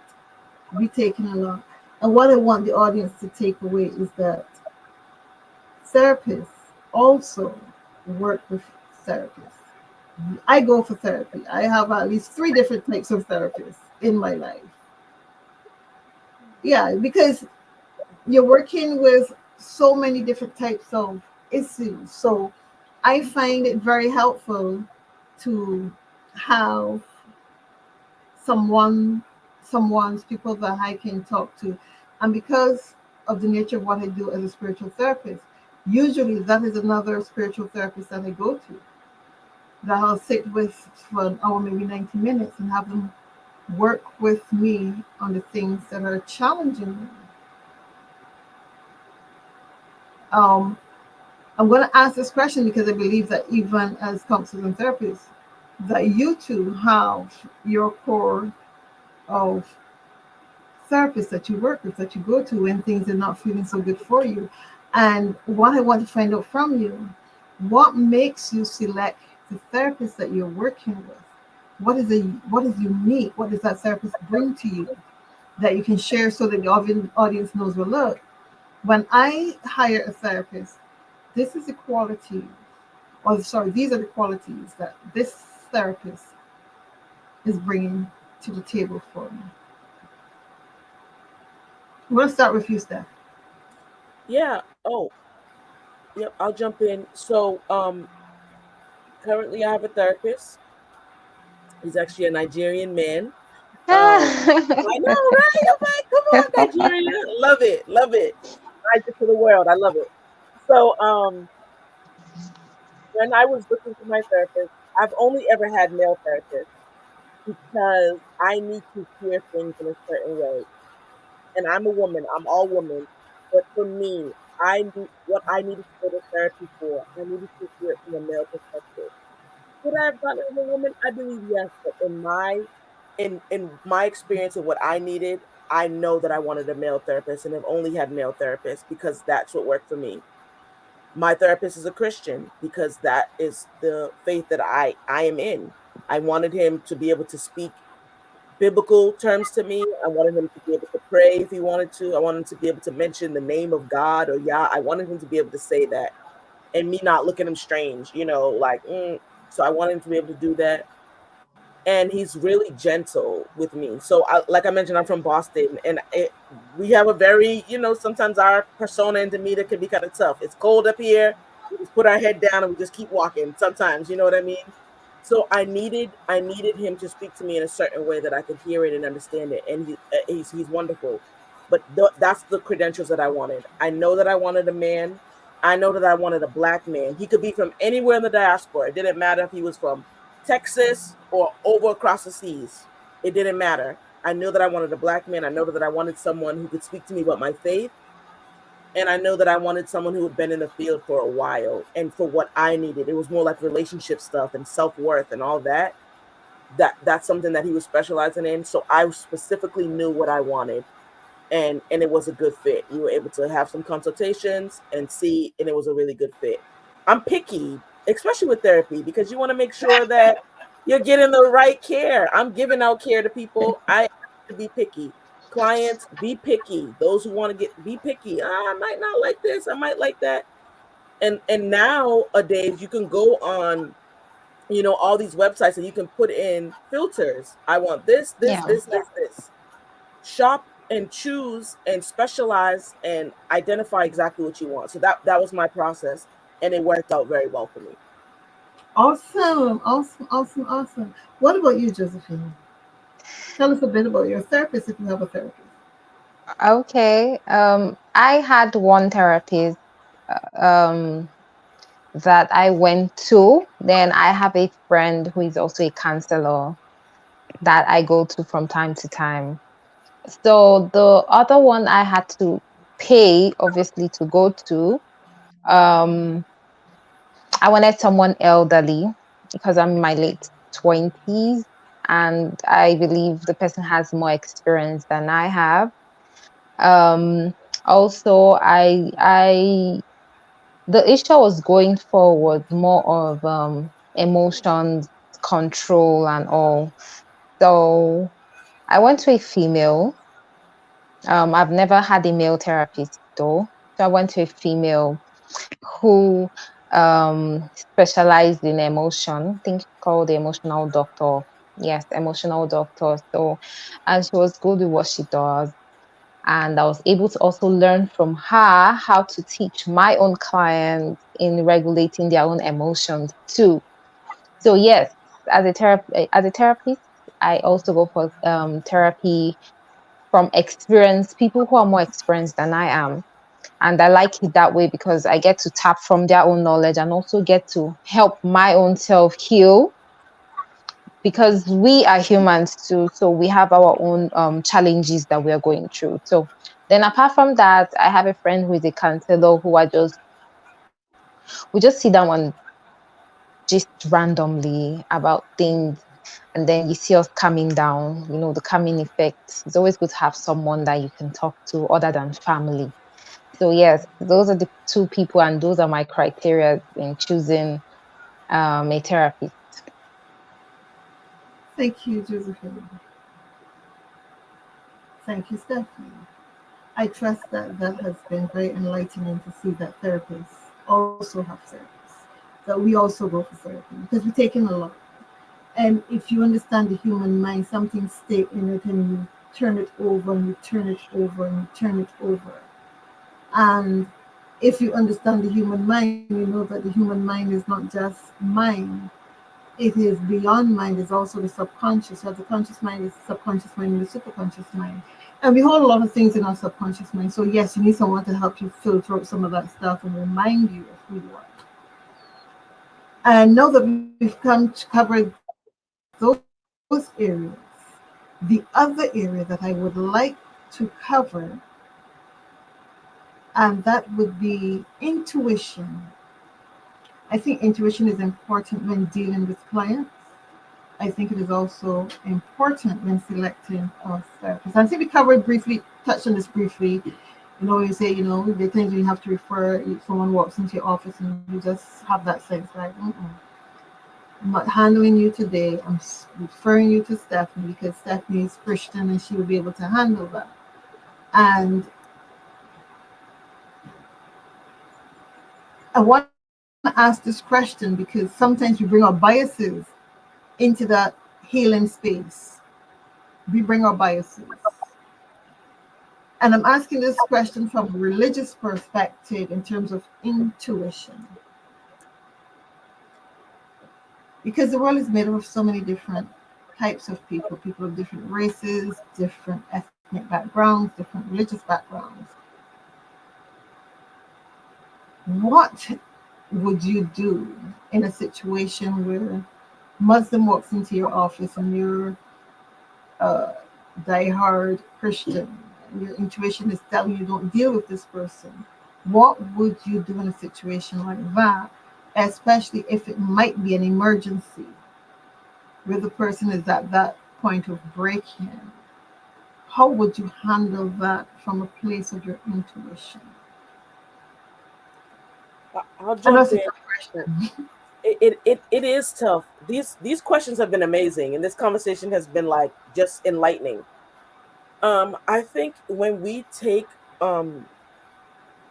We've taken a lot. And what I want the audience to take away is that therapists also work with therapists. I go for therapy. I have at least three different types of therapists in my life. Yeah, because you're working with so many different types of issues. So I find it very helpful to have someone, someone's people that I can talk to. And because of the nature of what I do as a spiritual therapist, usually that is another spiritual therapist that I go to, that I'll sit with for an hour, maybe 90 minutes, and have them work with me on the things that are challenging me. Um, I'm going to ask this question because I believe that even as counselors and therapists, that you too have your core of therapists that you work with, that you go to when things are not feeling so good for you. And what I want to find out from you, what makes you select the therapist that you're working with? What is unique? What does that therapist bring to you that you can share so that the audience knows, well, look, when I hire a therapist, this is the quality, or sorry, these are the qualities that this therapist is bringing to the table for me. We'll start with you, Steph. Yeah. Oh, yep. I'll jump in. So, currently I have a therapist. He's actually a Nigerian man. I know, right? I'm like, come on, Nigeria. Love it. Love it. Magic to the world. I love it. So, when I was looking for my therapist, I've only ever had male therapists because I need to hear things in a certain way. And I'm a woman, I'm all woman. But for me, what I needed to go to therapy for, I needed to hear it from a male perspective. Could I have gotten it from a woman? I believe yes, but in my experience of what I needed, I know that I wanted a male therapist and have only had male therapists because that's what worked for me. My therapist is a Christian because that is the faith that I am in. I wanted him to be able to speak biblical terms to me. I wanted him to be able to pray if he wanted to. I wanted him to be able to mention the name of God or Yah. I wanted him to be able to say that and me not look at him strange, like, so I wanted him to be able to do that. And he's really gentle with me. So, like I mentioned, I'm from Boston, and we have a very, sometimes our persona and demeanor can be kind of tough. It's cold up here. We just put our head down and we just keep walking. Sometimes, you know what I mean. So I needed him to speak to me in a certain way that I could hear it and understand it. And he's wonderful. But that's the credentials that I wanted. I know that I wanted a man. I know that I wanted a black man. He could be from anywhere in the diaspora. It didn't matter if he was from Texas or over across the seas. It didn't matter. I knew that I wanted a black man. I know that I wanted someone who could speak to me about my faith. And I know that I wanted someone who had been in the field for a while and for what I needed. It was more like relationship stuff and self-worth and all that. That's something that he was specializing in. So I specifically knew what I wanted. And it was a good fit. We were able to have some consultations and see, and it was a really good fit. I'm picky, especially with therapy, because you want to make sure that you're getting the right care. I'm giving out care to people. I have to be picky. Clients, be picky. Those who want to be picky. I might not like this. I might like that. And nowadays you can go on all these websites that you can put in filters. I want this, this, Yeah. this, this. Shop and choose and specialize and identify exactly what you want. So that was my process, and it worked out very well for me. Awesome, awesome, awesome, awesome. What about you, Josephine? Tell us a bit about your therapist if you have a therapist. Okay. I had one therapist um that I went to. Then I have a friend who is also a counselor that I go to from time to time. So the other one I had to pay, obviously, to go to. Um, I wanted someone elderly because I'm in my late 20s, and I believe the person has more experience than I have. Um, Also, the issue I was going for was more of emotions control and all. So I went to a female. I've never had a male therapist though. So I went to a female who specialized in emotion. I think it's called the emotional doctor. Yes, emotional doctor. So, and she was good with what she does. And I was able to also learn from her how to teach my own clients in regulating their own emotions too. So yes, as a therapist, I also go for therapy from experience, people who are more experienced than I am. And I like it that way because I get to tap from their own knowledge and also get to help my own self heal because we are humans too. So we have our own challenges that we are going through. So then apart from that, I have a friend who is a counselor who we just sit down and just randomly about things, and then you see us calming down, the calming effect. It's always good to have someone that you can talk to other than family. So yes, those are the two people, and those are my criteria in choosing a therapist. Thank you, Josephine. Thank you, Stephanie. I trust that that has been very enlightening to see that therapists also have therapists, that we also go for therapy because we take in a lot. And if you understand the human mind, something stay in it and you turn it over and you turn it over and you turn it over. And if you understand the human mind, you know that the human mind is not just mind. It is beyond mind, it's also the subconscious. So the conscious mind is the subconscious mind and the superconscious mind. And we hold a lot of things in our subconscious mind. So yes, you need someone to help you filter out some of that stuff and remind you of who you are. And now that we've come to cover those areas, the other area that I would like to cover, and that would be intuition. I think intuition is important when dealing with clients. I think it is also important when selecting a therapist. I think we covered briefly, touched on this briefly. You say, there are things you have to refer, someone walks into your office and you just have that sense, like, I'm not handling you today. I'm referring you to Stephanie because Stephanie is Christian and she will be able to handle that. And I want to ask this question because sometimes we bring our biases into that healing space. We bring our biases. And I'm asking this question from a religious perspective in terms of intuition. Because the world is made up of so many different types of people of different races, different ethnic backgrounds, different religious backgrounds. What would you do in a situation where Muslim walks into your office and you're a diehard Christian and your intuition is telling you don't deal with this person? What would you do in a situation like that, especially if it might be an emergency where the person is at that point of breaking? How would you handle that from a place of your intuition? I'll I know jump it's a in. tough question. It is tough. These questions have been amazing, and this conversation has been like just enlightening. I think when we take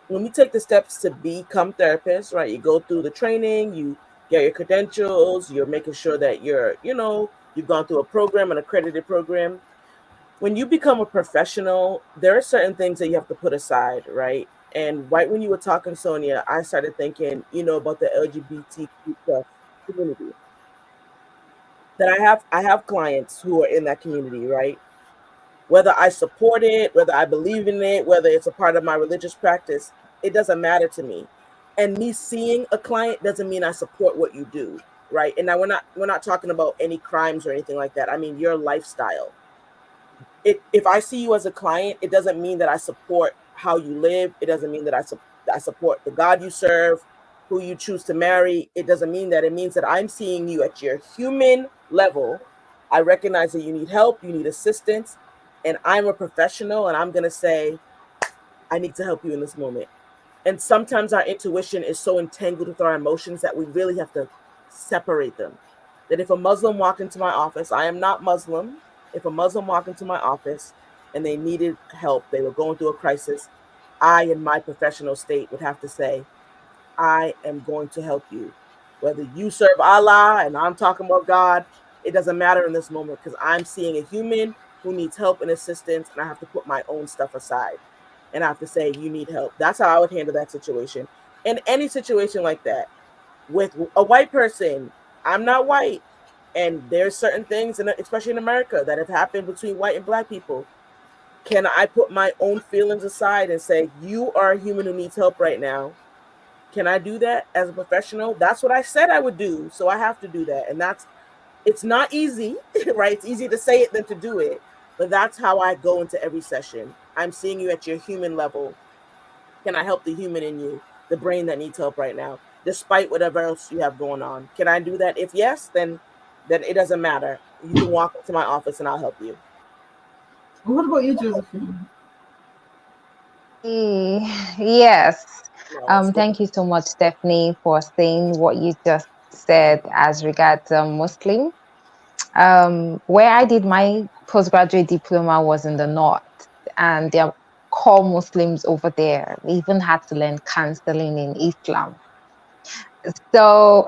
the steps to become therapists, right? You go through the training, you get your credentials, you're making sure that you've gone through a program, an accredited program. When you become a professional, there are certain things that you have to put aside, right? And right when you were talking, Sonia, I started thinking, about the LGBTQ plus community. That I have clients who are in that community, right? Whether I support it, whether I believe in it, whether it's a part of my religious practice, it doesn't matter to me. And me seeing a client doesn't mean I support what you do, right? And now we're not talking about any crimes or anything like that. I mean your lifestyle. If I see you as a client, it doesn't mean that I support how you live. It doesn't mean that I support the God you serve, who you choose to marry. It doesn't mean that. It means that I'm seeing you at your human level. I recognize that you need help, you need assistance, and I'm a professional, and I'm going to say, I need to help you in this moment. And sometimes our intuition is so entangled with our emotions that we really have to separate them. That if a Muslim walked into my office, I am not Muslim. If a Muslim walked into my office and they needed help, they were going through a crisis, I, in my professional state, would have to say, I am going to help you. Whether you serve Allah and I'm talking about God, it doesn't matter in this moment because I'm seeing a human who needs help and assistance, and I have to put my own stuff aside and I have to say, you need help. That's how I would handle that situation. In any situation like that, with a white person, I'm not white. And there's certain things, especially in America, that have happened between white and black people. Can I put my own feelings aside and say, you are a human who needs help right now? Can I do that as a professional? That's what I said I would do. So I have to do that. And it's not easy, right? It's easier to say it than to do it. But that's how I go into every session. I'm seeing you at your human level. Can I help the human in you, the brain that needs help right now, despite whatever else you have going on? Can I do that? If yes, then it doesn't matter. You can walk into my office and I'll help you. What about you, Josephine? Yes. No, that's good. Thank you so much, Stephanie, for saying what you just said as regards Muslim. Where I did my postgraduate diploma was in the north, and there are core Muslims over there. We even had to learn counseling in Islam. So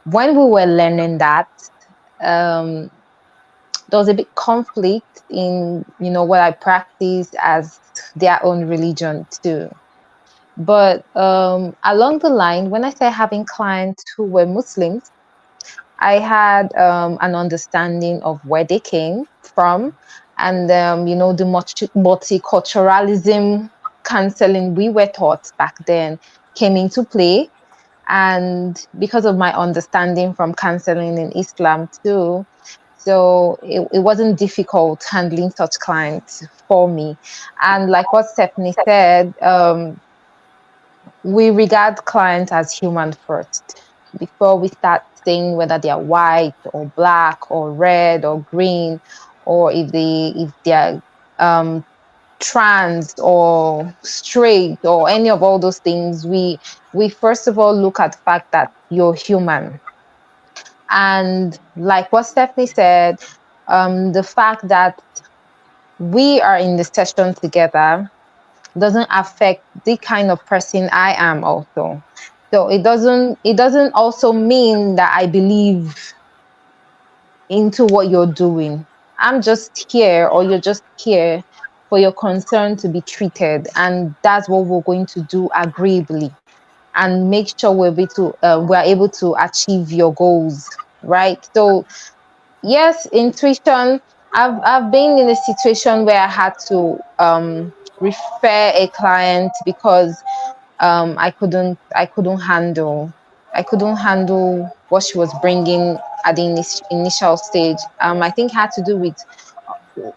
when we were learning that, um, there was a big conflict in what I practice as their own religion too. But along the line, when I started having clients who were Muslims, I had an understanding of where they came from, and the multiculturalism counseling we were taught back then came into play. And because of my understanding from counseling in Islam too, so it wasn't difficult handling such clients for me. And like what Stephanie said, we regard clients as human first before we start saying whether they are white or black or red or green, or if they're um, trans or straight or any of all those things. We first of all look at the fact that you're human. And like what Stephanie said, the fact that we are in the session together doesn't affect the kind of person I am also. So it doesn't also mean that I believe into what you're doing. I'm just here, or you're just here for your concern to be treated, and that's what we're going to do agreeably and make sure we're able to achieve your goals, right? So yes, intuition. I've been in a situation where I had to refer a client because I couldn't handle what she was bringing at the initial stage. I think it had to do with,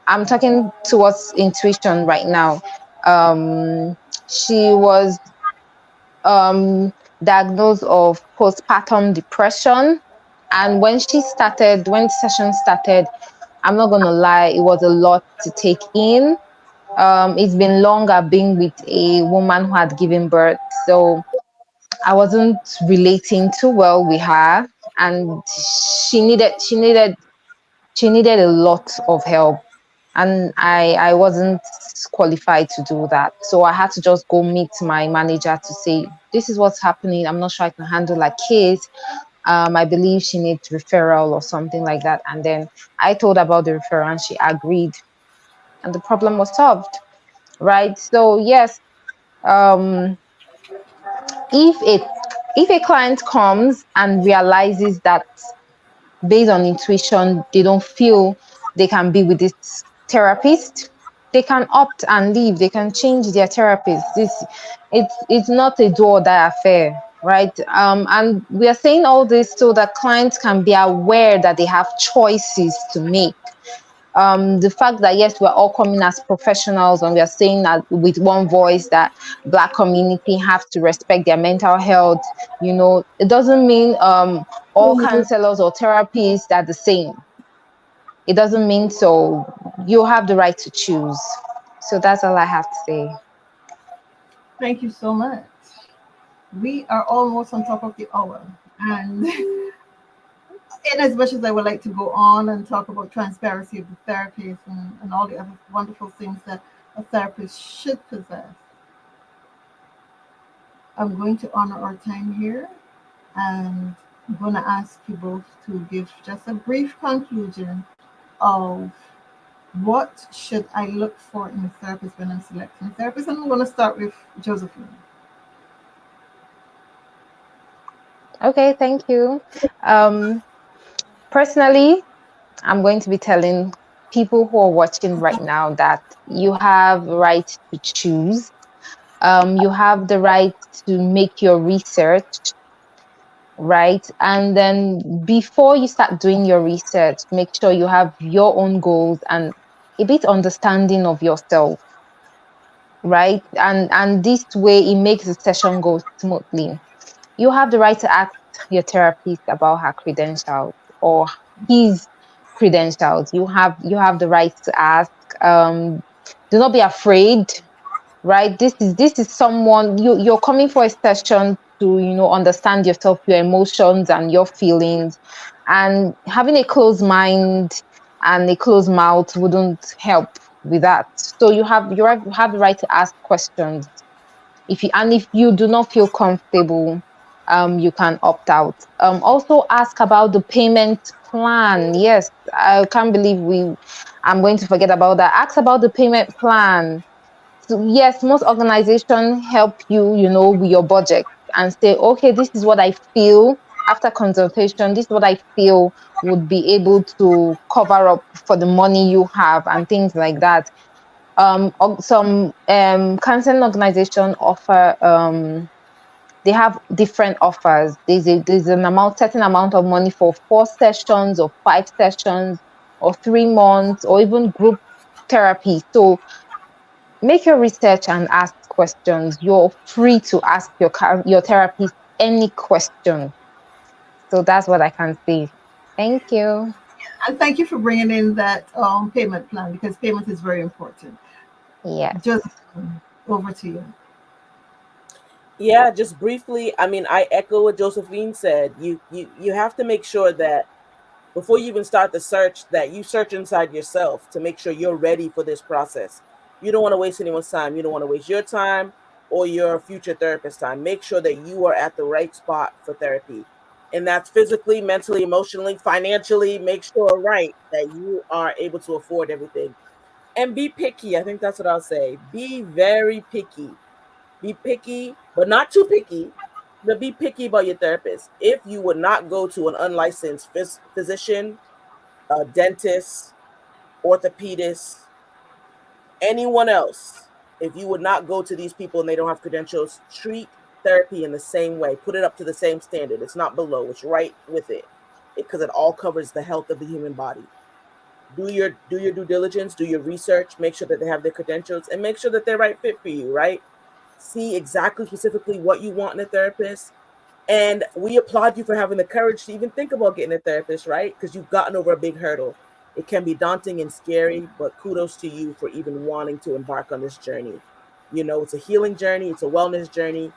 I'm talking towards intuition right now. She was um diagnosed of postpartum depression, and when the session started, I'm not gonna lie, it was a lot to take in. It's been long I've been with a woman who had given birth, so I wasn't relating too well with her, and she needed she needed she needed a lot of help. and I wasn't qualified to do that. So I had to just go meet my manager to say, this is what's happening. I'm not sure I can handle a case. I believe she needs referral or something like that. And then I told her about the referral and she agreed, and the problem was solved. Right. So yes, um, if it if a client comes and realizes that based on intuition they don't feel they can be with this therapist, they can opt and leave. They can change their therapist. It's not a do or die affair, right? And we are saying all this so that clients can be aware that they have choices to make. The fact that yes, we're all coming as professionals and we are saying that with one voice that Black community have to respect their mental health, it doesn't mean all counselors or therapists are the same. It doesn't mean so. You have the right to choose. So that's all I have to say. Thank you so much. We are almost on top of the hour. And in as much as I would like to go on and talk about transparency of the therapist and all the other wonderful things that a therapist should possess, I'm going to honor our time here, and I'm going to ask you both to give just a brief conclusion of what should I look for in a therapist when I'm selecting a therapist. And I'm going to start with Josephine. Okay, thank you. Um, Personally, I'm going to be telling people who are watching right now that you have the right to choose. You have the right to make your research, right? And then before you start doing your research, make sure you have your own goals and a bit understanding of yourself, right? And this way it makes the session go smoothly. You have the right to ask your therapist about her credentials or his credentials. You have the right to ask. Do not be afraid, right? This is someone you're coming for a session to understand yourself, your emotions and your feelings, and having a closed mind and a closed mouth wouldn't help with that. So you have the right to ask questions. If you do not feel comfortable, you can opt out. Also ask about the payment plan. Yes, I can't believe I'm going to forget about that. Ask about the payment plan. So yes, most organizations help you with your budget and say, okay, this is what I feel after consultation. This is what I feel would be able to cover up for the money you have and things like that. Some counseling organization offer they have different offers. There's an amount, certain amount of money for 4 sessions or 5 sessions or 3 months or even group therapy. So make your research and ask questions. You're free to ask your therapist any question. So that's what I can say. Thank you. And thank you for bringing in that payment plan, because payment is very important. Yes. Josephine, over to you. Yeah, just briefly, I mean, I echo what Josephine said. You have to make sure that before you even start the search, that you search inside yourself to make sure you're ready for this process. You don't want to waste anyone's time. You don't want to waste your time or your future therapist's time. Make sure that you are at the right spot for therapy. And that's physically, mentally, emotionally, financially. Make sure, right, that you are able to afford everything. And be picky. I think that's what I'll say. Be very picky. Be picky, but not too picky. But be picky about your therapist. If you would not go to an unlicensed physician, a dentist, orthopedist, anyone else, if you would not go to these people and they don't have credentials, treat therapy in the same way. Put it up to the same standard. It's not below, it's right with it, because it all covers the health of the human body. Do your due diligence, do your research, make sure that they have their credentials, and make sure that they're right fit for you, right? See exactly specifically what you want in a therapist. And we applaud you for having the courage to even think about getting a therapist, right? Because you've gotten over a big hurdle. It can be daunting and scary, but kudos to you for even wanting to embark on this journey. It's a healing journey, it's a wellness journey.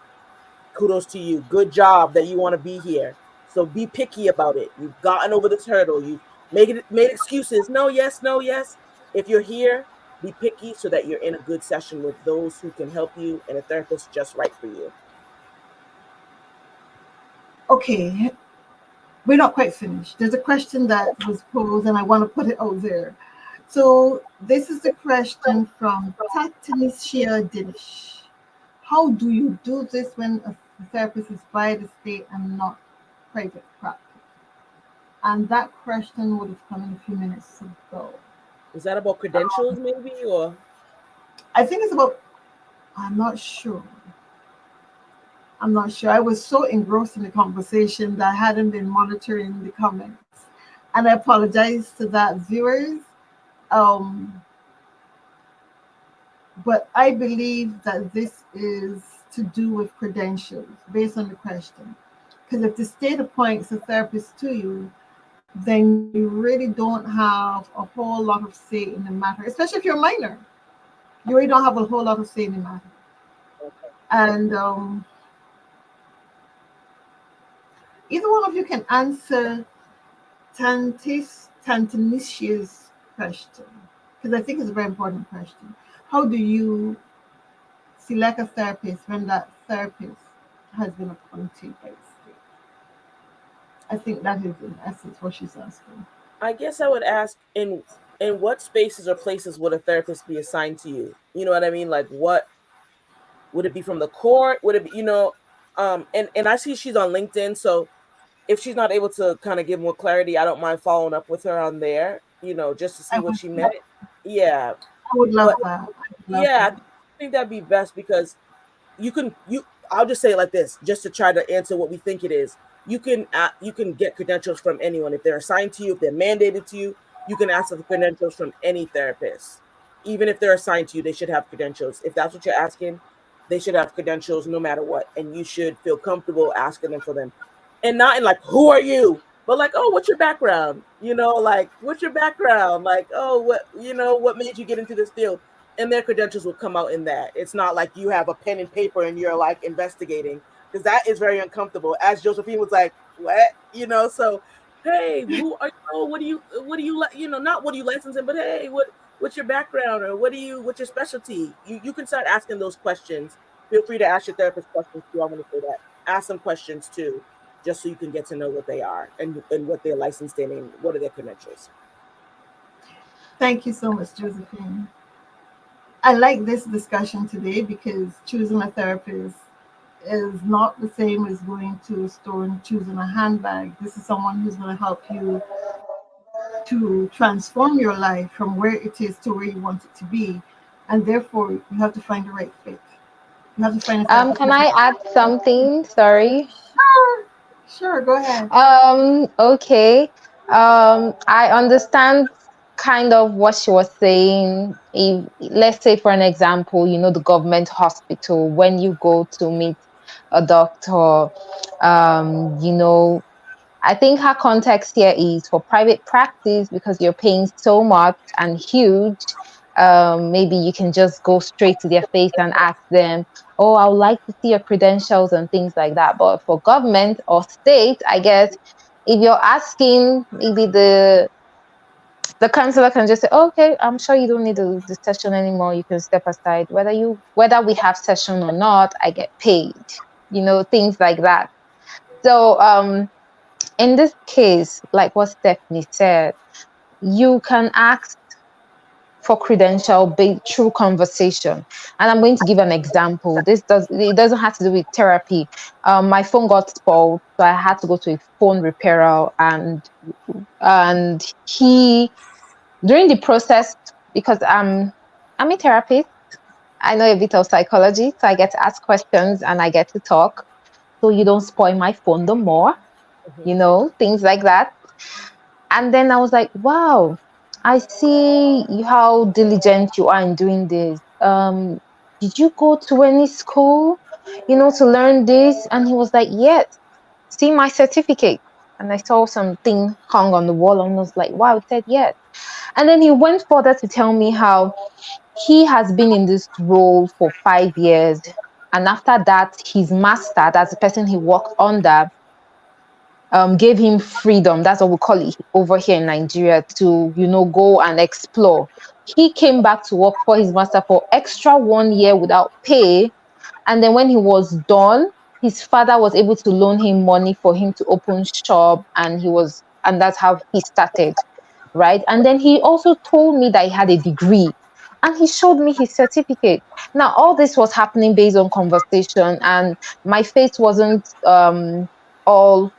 Kudos to you. Good job that you want to be here. So be picky about it. You've gotten over this hurdle. You've made excuses. No, yes, no, yes. If you're here, be picky so that you're in a good session with those who can help you and a therapist just right for you. Okay, we're not quite finished. There's a question that was posed, and I want to put it out there. So this is the question from Tatanisia Dinish. How do you do this when a therapist is by the state and not private practice? And that question would have come in a few minutes ago. Is that about credentials, maybe, or? I think it's about, I'm not sure. I'm not sure. I was so engrossed in the conversation that I hadn't been monitoring the comments. And I apologize to that, viewers. Um, but I believe that this is to do with credentials based on the question. Because if the state appoints a therapist to you, then you really don't have a whole lot of say in the matter, especially if you're a minor. You really don't have a whole lot of say in the matter. And either one of you can answer Tantanicia's question, because I think it's a very important question. How do you select a therapist when that therapist has been appointed by the state? I think that is in essence what she's asking. I guess I would ask, in what spaces or places would a therapist be assigned to you? You know what I mean? Like, what would it be, from the court? Would it be, and I see she's on LinkedIn, so if she's not able to kind of give more clarity, I don't mind following up with her on there, just to see I what would, she meant. Yeah, I would love but that. I would love yeah, I that. think that'd be best, because you I'll just say it like this, just to try to answer what we think it is. You can get credentials from anyone if they're assigned to you, if they're mandated to you. You can ask for the credentials from any therapist. Even if they're assigned to you, they should have credentials. If that's what you're asking, they should have credentials no matter what, and you should feel comfortable asking them for them. And not in like, who are you, but like, oh, what's your background, like, what's your background, like, oh, what made you get into this field, and their credentials will come out in that. It's not like you have a pen and paper and you're like investigating, because that is very uncomfortable. As Josephine was like, what? So hey, who are you? Not what are you licensing, but hey, what's your background, or what's your specialty? You can start asking those questions. Feel free to ask your therapist questions too. I want to say that. Ask some questions too, just so you can get to know what they are, and what they're licensed in, and what are their credentials. Thank you so much, Josephine. I like this discussion today because choosing a therapist is not the same as going to a store and choosing a handbag. This is someone who's going to help you to transform your life from where it is to where you want it to be. And therefore, you have to find the right fit. You have to find a therapist Can who's I add something? Sorry. sure, sure, go ahead. Okay. I understand kind of what she was saying. If, let's say, for an example, the government hospital, when you go to meet a doctor, I think her context here is for private practice because you're paying so much and huge. Maybe you can just go straight to their face and ask them, "Oh, I would like to see your credentials," and things like that. But for government or state, I guess if you're asking, maybe the counselor can just say, oh, "Okay, I'm sure you don't need the session anymore. You can step aside. Whether we have session or not, I get paid." Things like that. So in this case, like what Stephanie said, you can ask for credential based through conversation. And I'm going to give an example. It doesn't have to do with therapy. My phone got spoiled, so I had to go to a phone repairer, and he during the process, because I'm a therapist, I know a bit of psychology, so I get to ask questions and I get to talk. So you don't spoil my phone no more, Mm-hmm. things like that. And then I was like, wow, I see how diligent you are in doing this. Did you go to any school, to learn this? And he was like, yes, see my certificate. And I saw something hung on the wall and I was like, wow, it said yes. And then he went further to tell me how he has been in this role for 5 years. And after that, his master, that's the person he worked under, gave him freedom. That's what we call it over here in Nigeria, to, go and explore. He came back to work for his master for extra 1 year without pay. And then when he was done, his father was able to loan him money for him to open shop. And that's how he started. Right. And then he also told me that he had a degree, and he showed me his certificate. Now, all this was happening based on conversation, and my face wasn't all,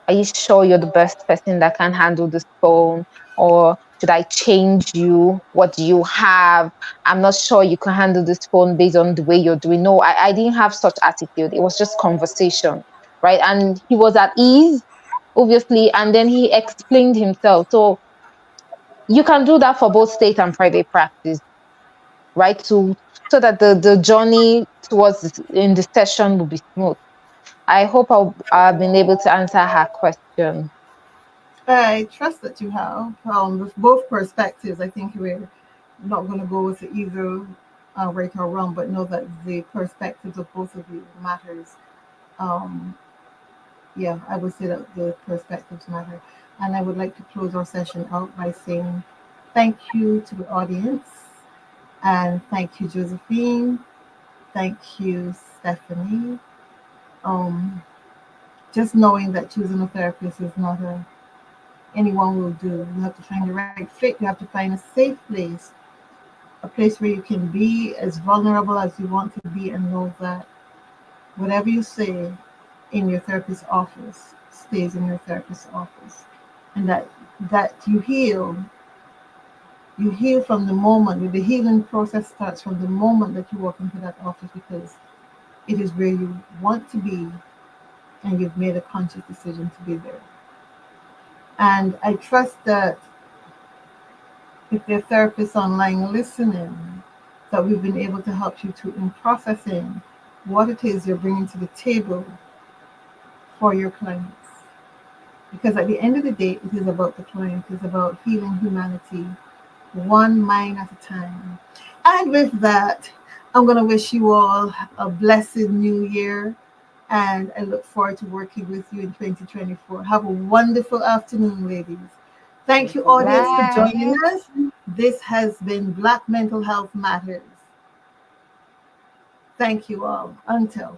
are you sure you're the best person that can handle this phone? Or should I change you? What do you have? I'm not sure you can handle this phone based on the way you're doing. No, I didn't have such attitude. It was just conversation, right? And he was at ease, obviously, and then he explained himself. So you can do that for both state and private practice, right? So that the journey towards in the session will be smooth. I hope I've been able to answer her question. I trust that you have. With both perspectives, I think we're not going to go with either right or wrong, but know that the perspectives of both of you matters. Um, yeah, I would say that the perspectives matter. And I would like to close our session out by saying thank you to the audience, and thank you, Josephine. Thank you, Stephanie. Um, just knowing that choosing a therapist is not anyone will do. You have to find the right fit. You have to find a safe place, a place where you can be as vulnerable as you want to be, and know that whatever you say in your therapist's office stays in your therapist's office, and that you heal from the moment. The healing process starts from the moment that you walk into that office, because it is where you want to be, and you've made a conscious decision to be there. And I trust that if there are therapists online listening, that we've been able to help you to in processing what it is you're bringing to the table for your clients. Because at the end of the day, it is about the client. It's about healing humanity, one mind at a time. And with that, I'm going to wish you all a blessed new year. And I look forward to working with you in 2024. Have a wonderful afternoon, ladies. Thank you, audience, for Bye. joining us. This has been Black Mental Health Matters. Thank you all. Until.